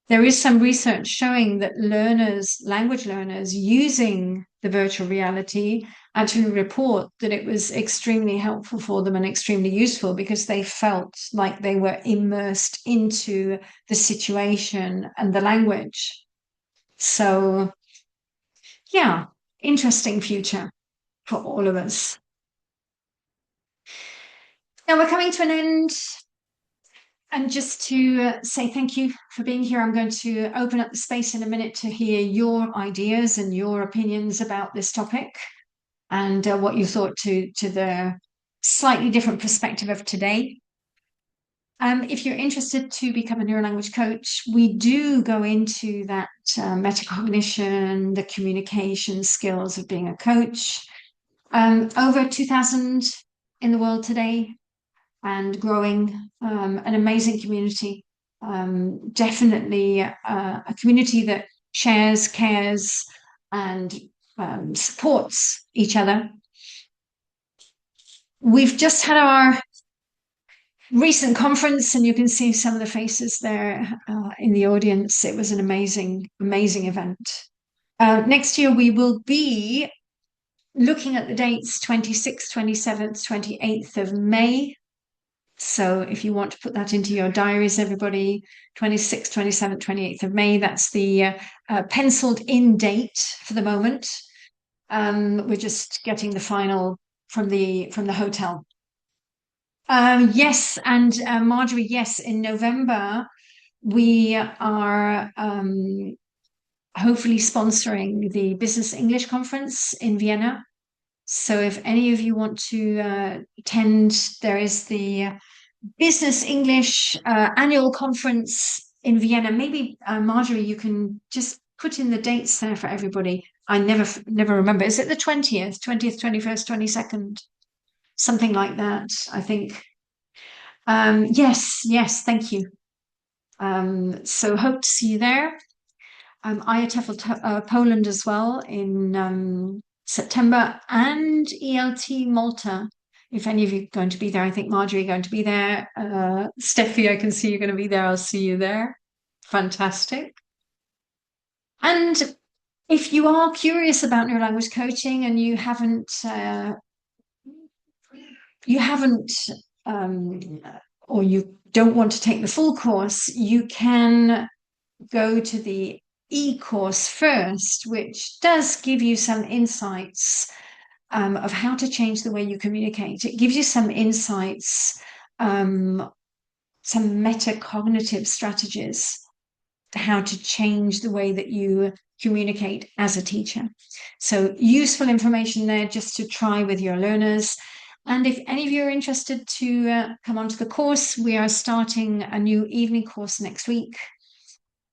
There is some research showing that language learners using the virtual reality actually report that it was extremely helpful for them and extremely useful because they felt like they were immersed into the situation and the language. So, yeah, interesting future for all of us. Now we're coming to an end. And just to say thank you for being here, I'm going to open up the space in a minute to hear your ideas and your opinions about this topic and what you thought to the slightly different perspective of today. If you're interested to become a neurolanguage coach, we do go into that metacognition, the communication skills of being a coach. Over 2,000 in the world today, and growing, an amazing community. Definitely a community that shares, cares, and supports each other. We've just had our recent conference, and you can see some of the faces there in the audience. It was an amazing, amazing event. Next year, we will be looking at the dates 26th, 27th, 28th of May. So if you want to put that into your diaries, everybody, 26th, 27th, 28th of May, that's the penciled in date for the moment. We're just getting the final from the hotel. Yes, and Marjorie, yes, in November, we are hopefully sponsoring the Business English Conference in Vienna. So if any of you want to attend, there is the Business English annual conference in Vienna. Maybe Marjorie, you can just put in the dates there for everybody. I never remember. Is it the 20th, 21st, 22nd? Something like that, I think. Yes, thank you. So hope to see you there. IATEFL Poland as well in September, and ELT Malta. If any of you are going to be there, I think Marjorie are going to be there. Steffi, I can see you're going to be there. I'll see you there. Fantastic. And if you are curious about neurolanguage coaching and you haven't or you don't want to take the full course, you can go to the e-course first, which does give you some insights of how to change the way you communicate. It gives you some insights, some metacognitive strategies, how to change the way that you communicate as a teacher. So useful information there just to try with your learners. And if any of you are interested to come onto the course, we are starting a new evening course next week.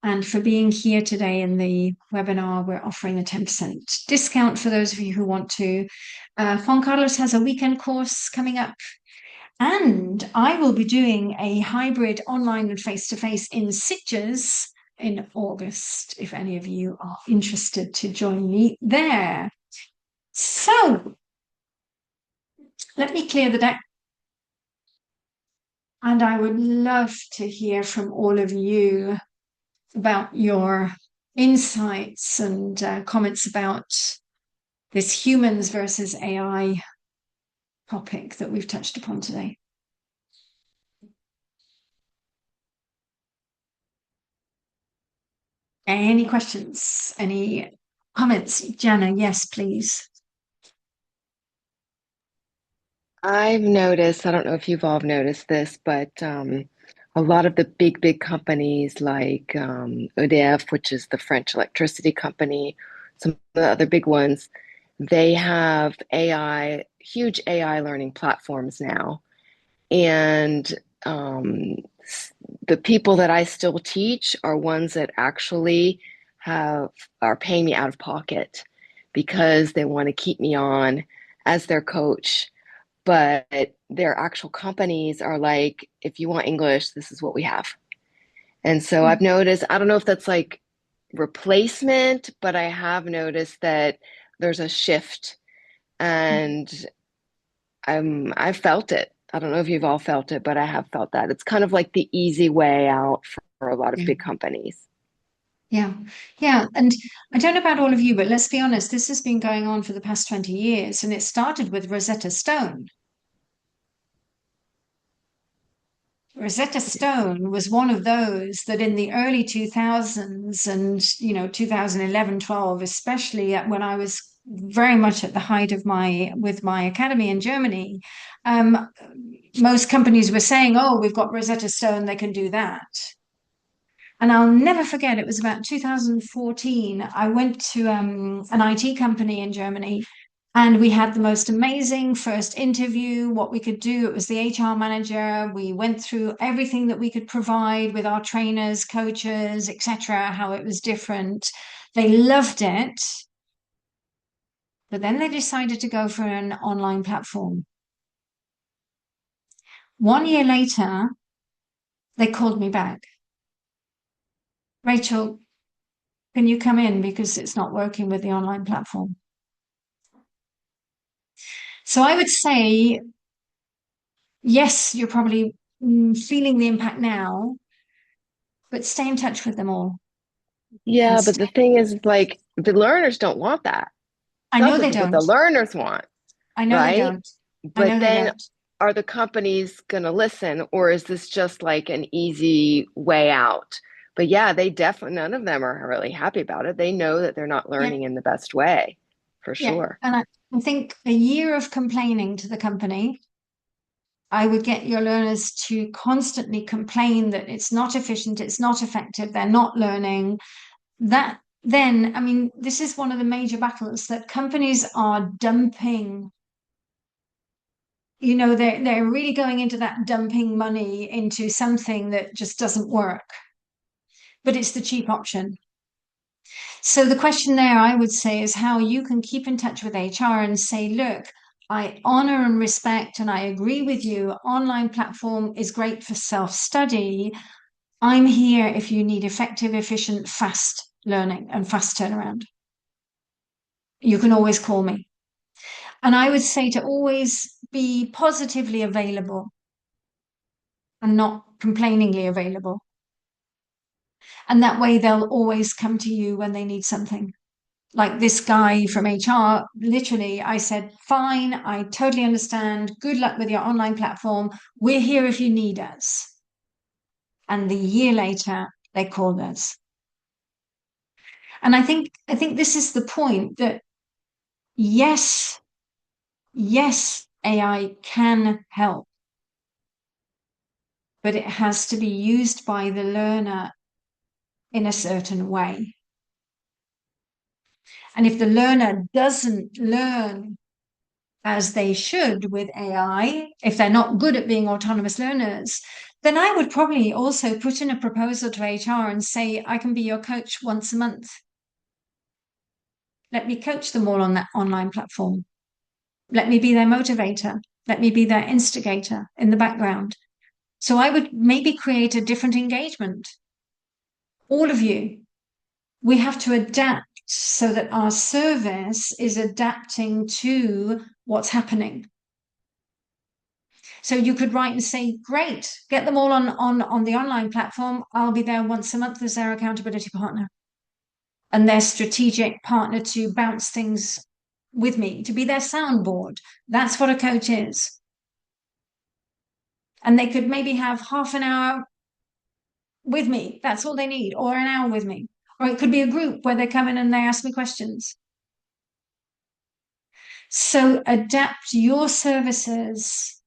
And for being here today in the webinar, we're offering a 10% discount for those of you who want to. Juan Carlos has a weekend course coming up. And I will be doing a hybrid online and face-to-face in Sitges in August, if any of you are interested to join me there. So let me clear the deck. And I would love to hear from all of you about your insights and comments about this humans versus AI topic that we've touched upon today. Any questions? Any comments? Jana, yes, please. I've noticed, I don't know if you've all noticed this, but a lot of the big companies like EDF, which is the French electricity company, some of the other big ones, they have huge AI learning platforms now. And the people that I still teach are ones that actually are paying me out of pocket because they want to keep me on as their coach. but their actual companies are like, if you want English, this is what we have. And so I've noticed, I don't know if that's like replacement, but I have noticed that there's a shift, and I've felt it. I don't know if you've all felt it, but I have felt that. It's kind of like the easy way out for a lot of Yeah. big companies. Yeah. Yeah. And I don't know about all of you, but let's be honest, this has been going on for the past 20 years, and it started with Rosetta Stone. Rosetta Stone was one of those that in the early 2000s and, 2011, 12, especially when I was very much at the height of with my academy in Germany, um, most companies were saying, oh, we've got Rosetta Stone, they can do that. And I'll never forget, it was about 2014. I went to an IT company in Germany, and we had the most amazing first interview. What we could do, it was the HR manager. We went through everything that we could provide with our trainers, coaches, etc., how it was different. They loved it. But then they decided to go for an online platform. 1 year later, they called me back. Rachel, can you come in because it's not working with the online platform? So I would say, yes, you're probably feeling the impact now, but stay in touch with them all. And Yeah, but stay, the thing is, like, the learners don't want that. I know Those are they what the don't. learners want, I know they right? don't. I But know they then don't. are the companies going to listen, or is this just like an easy way out? But yeah, they definitely, none of them are really happy about it. They know that they're not Yeah, learning in the best way, for yeah. sure. And I think a year of complaining to the company, I would get your learners to constantly complain that it's not efficient, it's not effective, they're not learning. That then, I mean, this is one of the major battles that companies are dumping. They're really going into that dumping money into something that just doesn't work, but it's the cheap option. So the question there, I would say, is how you can keep in touch with HR and say, look, I honor and respect, and I agree with you. Online platform is great for self-study. I'm here if you need effective, efficient, fast learning and fast turnaround. You can always call me. And I would say to always be positively available and not complainingly available. And that way they'll always come to you when they need something. Like this guy from HR, literally, I said, fine, I totally understand. Good luck with your online platform. We're here if you need us. And the year later, they called us. And I think this is the point that yes, AI can help, but it has to be used by the learner in a certain way. And if the learner doesn't learn as they should with AI, if they're not good at being autonomous learners, then I would probably also put in a proposal to HR and say, I can be your coach once a month. Let me coach them all on that online platform. Let me be their motivator. Let me be their instigator in the background. So I would maybe create a different engagement. All of you, we have to adapt so that our service is adapting to what's happening. So you could write and say, great, get them all on the online platform. I'll be there once a month as their accountability partner and their strategic partner to bounce things with me, to be their soundboard. That's what a coach is. And they could maybe have half an hour with me. That's all they need, or an hour with me. Or it could be a group where they come in and they ask me questions. So adapt your services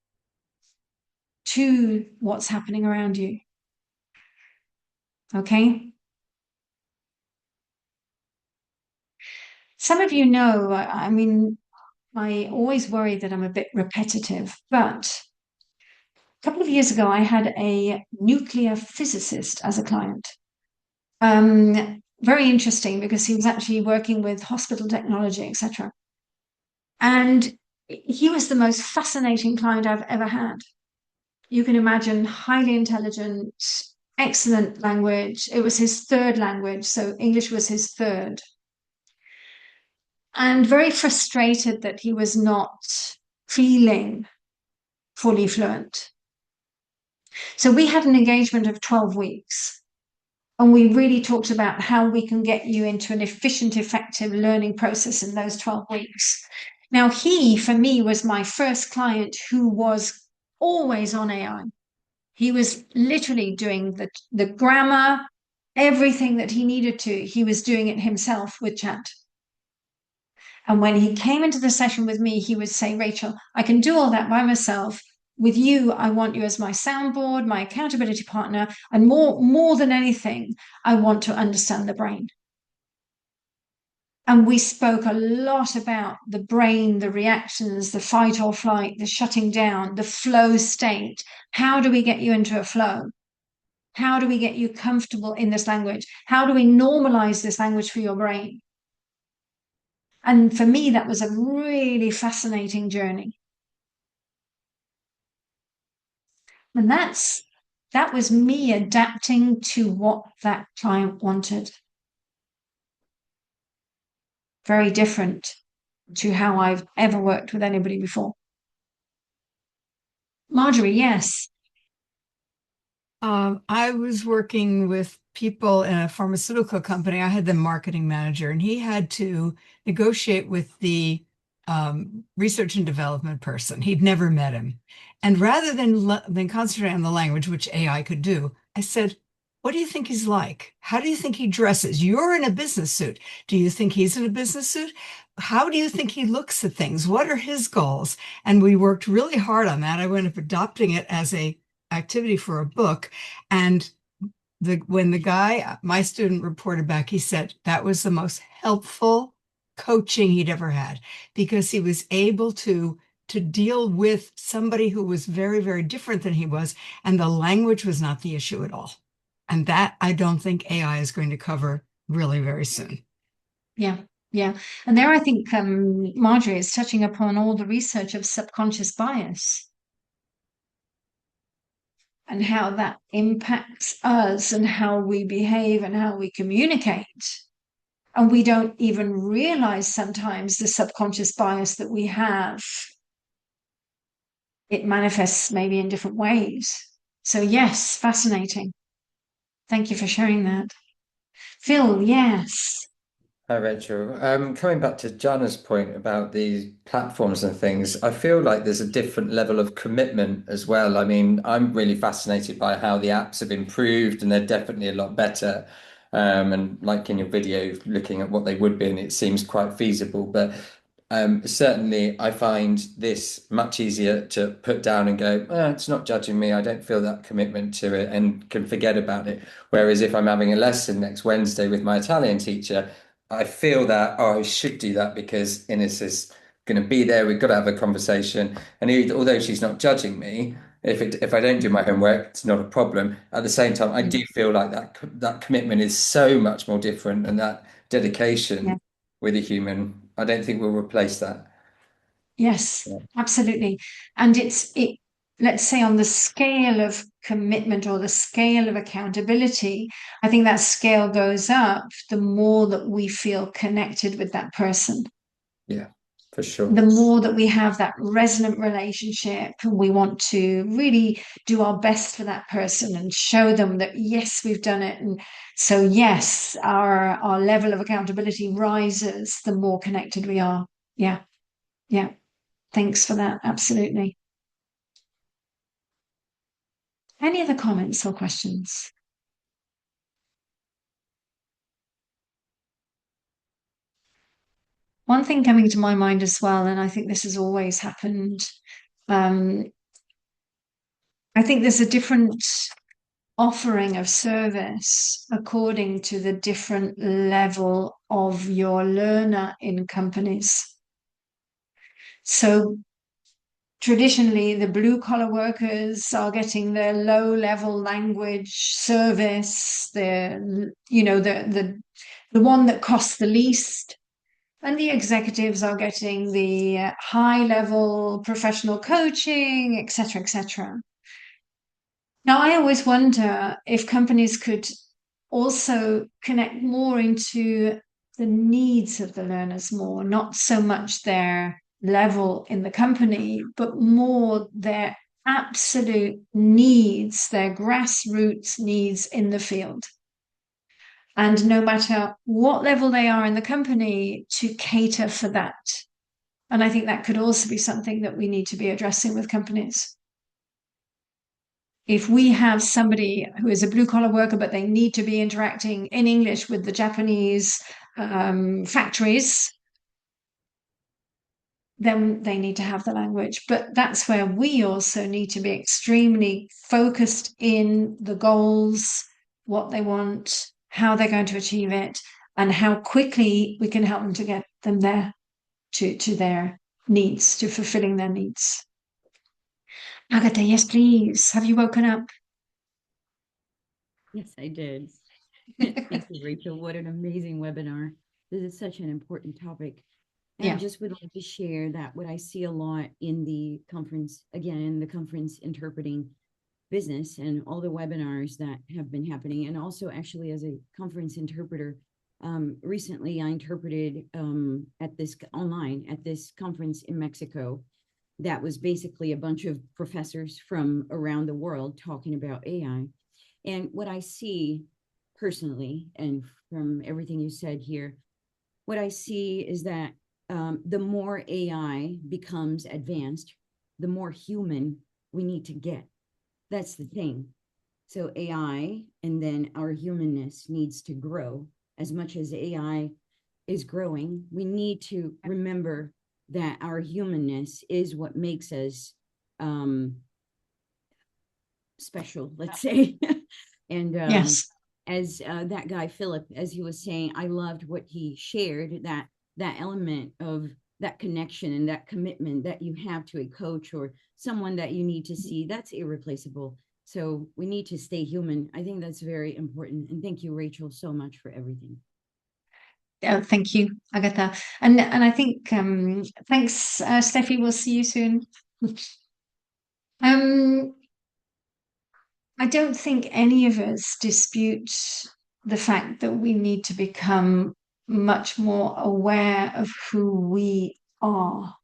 to what's happening around you. Okay? Some of you know, I mean, I always worry that I'm a bit repetitive, but a couple of years ago, I had a nuclear physicist as a client. Very interesting because he was actually working with hospital technology, etc. And he was the most fascinating client I've ever had. You can imagine, highly intelligent, excellent language. It was his third language, so English was his third. And very frustrated that he was not feeling fully fluent. So we had an engagement of 12 weeks. And we really talked about how we can get you into an efficient, effective learning process in those 12 weeks. Now, he, for me, was my first client who was always on AI. He was literally doing the grammar, everything that he needed to. He was doing it himself with chat. And when he came into the session with me, he would say, Rachel, I can do all that by myself. With you, I want you as my soundboard, my accountability partner, and more than anything, I want to understand the brain. And we spoke a lot about the brain, the reactions, the fight or flight, the shutting down, the flow state. How do we get you into a flow? How do we get you comfortable in this language? How do we normalize this language for your brain? And for me, that was a really fascinating journey. And that was me adapting to what that client wanted. Very different to how I've ever worked with anybody before. Marjorie, yes. I was working with people in a pharmaceutical company. I had the marketing manager, and he had to negotiate with the research and development person. He'd never met him. And rather than concentrate on the language, which AI could do, I said, what do you think he's like? How do you think he dresses? You're in a business suit. Do you think he's in a business suit? How do you think he looks at things? What are his goals? And we worked really hard on that. I wound up adopting it as a activity for a book. And when the guy, my student, reported back, he said that was the most helpful coaching he'd ever had, because he was able to deal with somebody who was very, very different than he was, and the language was not the issue at all. And that I don't think AI is going to cover really very soon. Yeah, yeah. And there I think Marjorie is touching upon all the research of subconscious bias and how that impacts us and how we behave and how we communicate. And we don't even realize sometimes the subconscious bias that we have. It manifests maybe in different ways. So yes, fascinating. Thank you for sharing that. Phil, yes. Hi, Rachel. Coming back to Jana's point about these platforms and things, I feel like there's a different level of commitment as well. I mean, I'm really fascinated by how the apps have improved, and they're definitely a lot better. And like in your video, looking at what they would be, and it seems quite feasible. But certainly, I find this much easier to put down and go, it's not judging me. I don't feel that commitment to it and can forget about it. Whereas if I'm having a lesson next Wednesday with my Italian teacher, I feel that, I should do that because Ines is going to be there. We've got to have a conversation. And although she's not judging me, if I don't do my homework, it's not a problem. At the same time, I do feel like that commitment is so much more different, and that dedication with a human, I don't think we'll replace that. Yes, absolutely. And let's say on the scale of commitment or the scale of accountability, I think that scale goes up the more that we feel connected with that person. Yeah, for sure. The more that we have that resonant relationship, we want to really do our best for that person and show them that, yes, we've done it. And so, yes, our level of accountability rises the more connected we are. Yeah. Yeah. Thanks for that. Absolutely. Any other comments or questions? One thing coming to my mind as well, and I think this has always happened, I think there's a different offering of service according to the different level of your learner in companies. So traditionally, the blue collar workers are getting their low level language service, the one that costs the least. And the executives are getting the high level professional coaching, etc., etc. Now, I always wonder if companies could also connect more into the needs of the learners more, not so much their level in the company, but more their absolute needs, their grassroots needs in the field. And no matter what level they are in the company, to cater for that. And I think that could also be something that we need to be addressing with companies. If we have somebody who is a blue collar worker, but they need to be interacting in English with the Japanese factories, then they need to have the language. But that's where we also need to be extremely focused in the goals, what they want, how they're going to achieve it, and how quickly we can help them to get them there to their needs, to fulfilling their needs. Agatha, yes, please. Have you woken up? Yes, I did. Thank you, Rachel. What an amazing webinar. This is such an important topic. And I just would like to share that what I see a lot in the conference, again, in the conference interpreting business and all the webinars that have been happening. And also actually as a conference interpreter, recently I interpreted at this online at this conference in Mexico. That was basically a bunch of professors from around the world talking about AI. And what I see personally, and from everything you said here, what I see is that the more AI becomes advanced, the more human we need to get. That's the thing. So AI and then our humanness needs to grow. As much as AI is growing, we need to remember that our humanness is what makes us special, let's say. And Yes. as that guy Philip, as he was saying, I loved what he shared, that element of that connection and that commitment that you have to a coach or someone that you need to see. That's irreplaceable. So we need to stay human. I think that's very important. And thank you, Rachel, so much for everything. Thank you, Agatha. And I think thanks, Steffi. We'll see you soon. I don't think any of us dispute the fact that we need to become much more aware of who we are.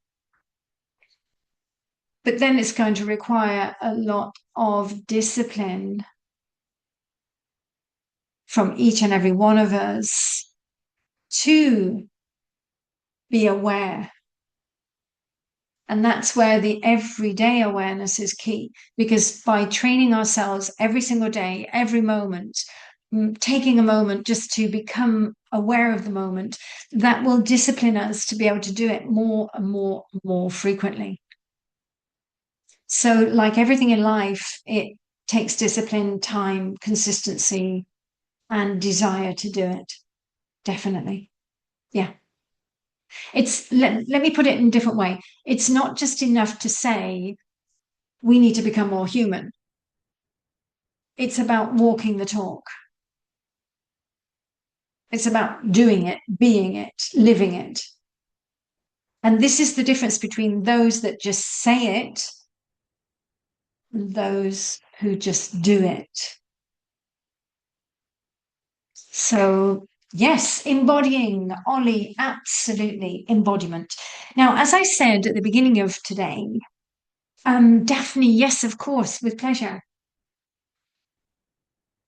But then it's going to require a lot of discipline from each and every one of us to be aware. And that's where the everyday awareness is key, because by training ourselves every single day, every moment, taking a moment just to become aware of the moment, that will discipline us to be able to do it more and more and more frequently. So like everything in life, it takes discipline, time, consistency, and desire to do it. Definitely. Yeah. It's let me put it in a different way. It's not just enough to say we need to become more human. It's about walking the talk. It's about doing it, being it, living it. And this is the difference between those that just say it and those who just do it. So yes, embodying, Ollie, absolutely embodiment. Now, as I said at the beginning of today, Daphne, yes, of course, with pleasure.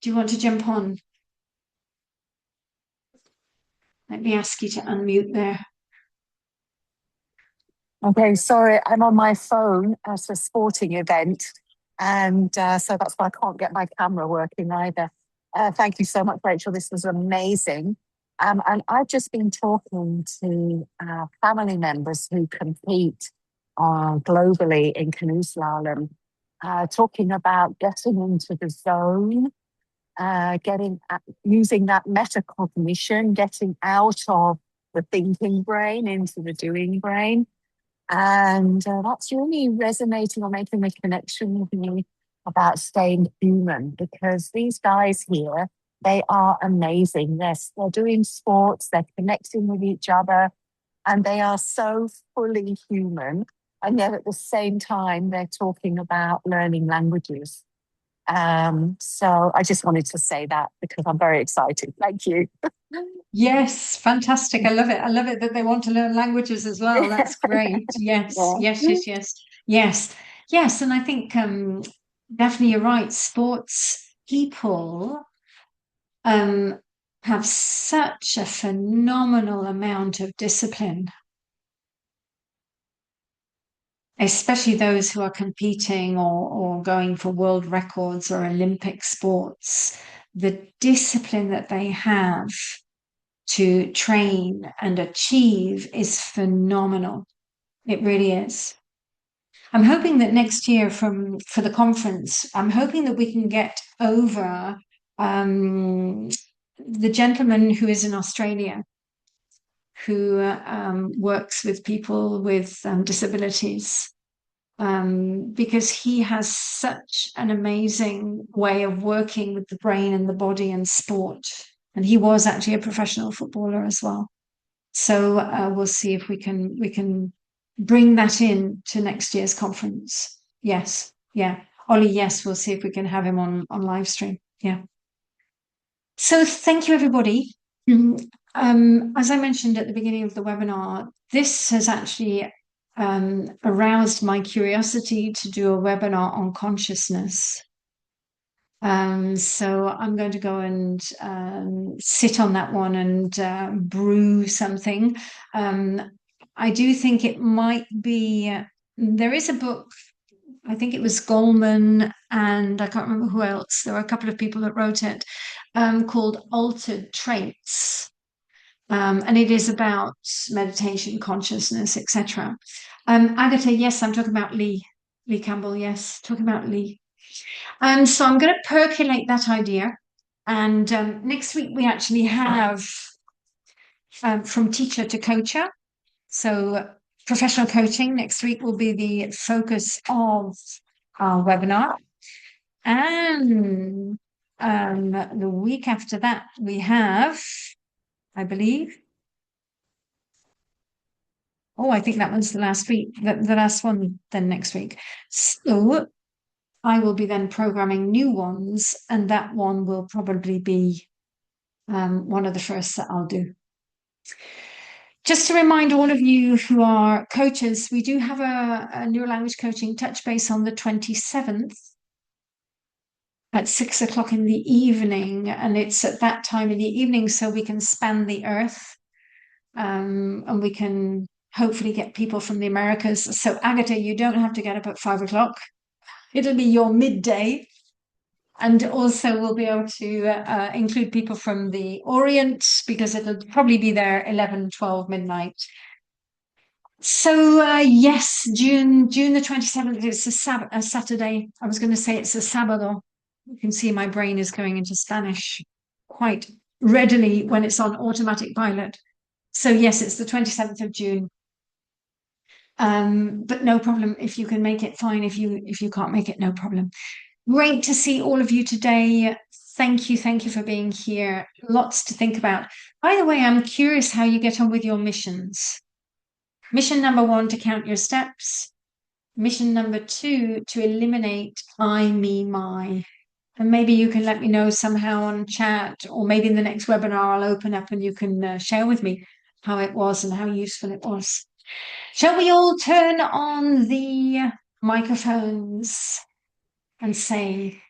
Do you want to jump on? Let me ask you to unmute there. Okay, sorry, I'm on my phone at a sporting event, and so that's why I can't get my camera working either. Thank you so much, Rachel. This was amazing. And I've just been talking to family members who compete globally in canoe slalom, talking about getting into the zone, using that metacognition, getting out of the thinking brain into the doing brain. And that's really resonating or making a connection with me about staying human, because these guys here, they are amazing. They're doing sports, they're connecting with each other, and they are so fully human. And yet at the same time, they're talking about learning languages. So I just wanted to say that because I'm very excited. Thank you. Yes, fantastic. I love it. I love it that they want to learn languages as well. That's great. Yes, yes, yes, yes, yes, yes. And I think Daphne, you're right. Sports people have such a phenomenal amount of discipline, especially those who are competing or going for world records or Olympic sports. The discipline that they have to train and achieve is phenomenal. It really is. I'm hoping that next year for the conference, I'm hoping that we can get over the gentleman who is in Australia, who works with people with disabilities, because he has such an amazing way of working with the brain and the body and sport. And he was actually a professional footballer as well. So we'll see if we can bring that in to next year's conference. Yes, yeah. Ollie, yes, we'll see if we can have him on live stream. Yeah. So thank you, everybody. As I mentioned at the beginning of the webinar, this has actually aroused my curiosity to do a webinar on consciousness. So I'm going to go and sit on that one and brew something. I do think it might be, there is a book, I think it was Goleman and I can't remember who else. There were a couple of people that wrote it, called Altered Traits. And it is about meditation, consciousness, etc. Agatha, yes, I'm talking about Lee Campbell, yes, talking about Lee. So I'm going to percolate that idea. And next week we actually have from teacher to coacher. So professional coaching next week will be the focus of our webinar. And the week after that we have, I believe, I think that was the last week, the last one then next week. So I will be then programming new ones, and that one will probably be one of the first that I'll do. Just to remind all of you who are coaches, we do have a neuro language coaching touch base on the 27th at 6 o'clock in the evening, and it's at that time in the evening so we can span the earth, and we can hopefully get people from the Americas. So Agatha, you don't have to get up at 5 o'clock. It'll be your midday. And also we'll be able to include people from the Orient, because it'll probably be there 11, 12 midnight. So yes, June the 27th is a Saturday. I was going to say it's a Sábado. You can see my brain is going into Spanish quite readily when it's on automatic pilot. So yes, it's the 27th of June. But no problem if you can make it, fine. If you can't make it, no problem. Great to see all of you today. Thank you for being here. Lots to think about. By the way, I'm curious how you get on with your missions. Mission number 1, to count your steps. Mission number 2, to eliminate I, me, my. And maybe you can let me know somehow on chat, or maybe in the next webinar I'll open up and you can share with me how it was and how useful it was. Shall we all turn on the microphones and say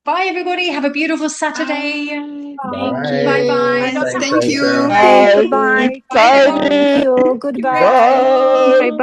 bye, everybody. Have a beautiful Saturday. Bye. Bye-bye. Thanks, Thank you. Rachel. Bye. Bye. Thank you. Goodbye. Bye. Bye.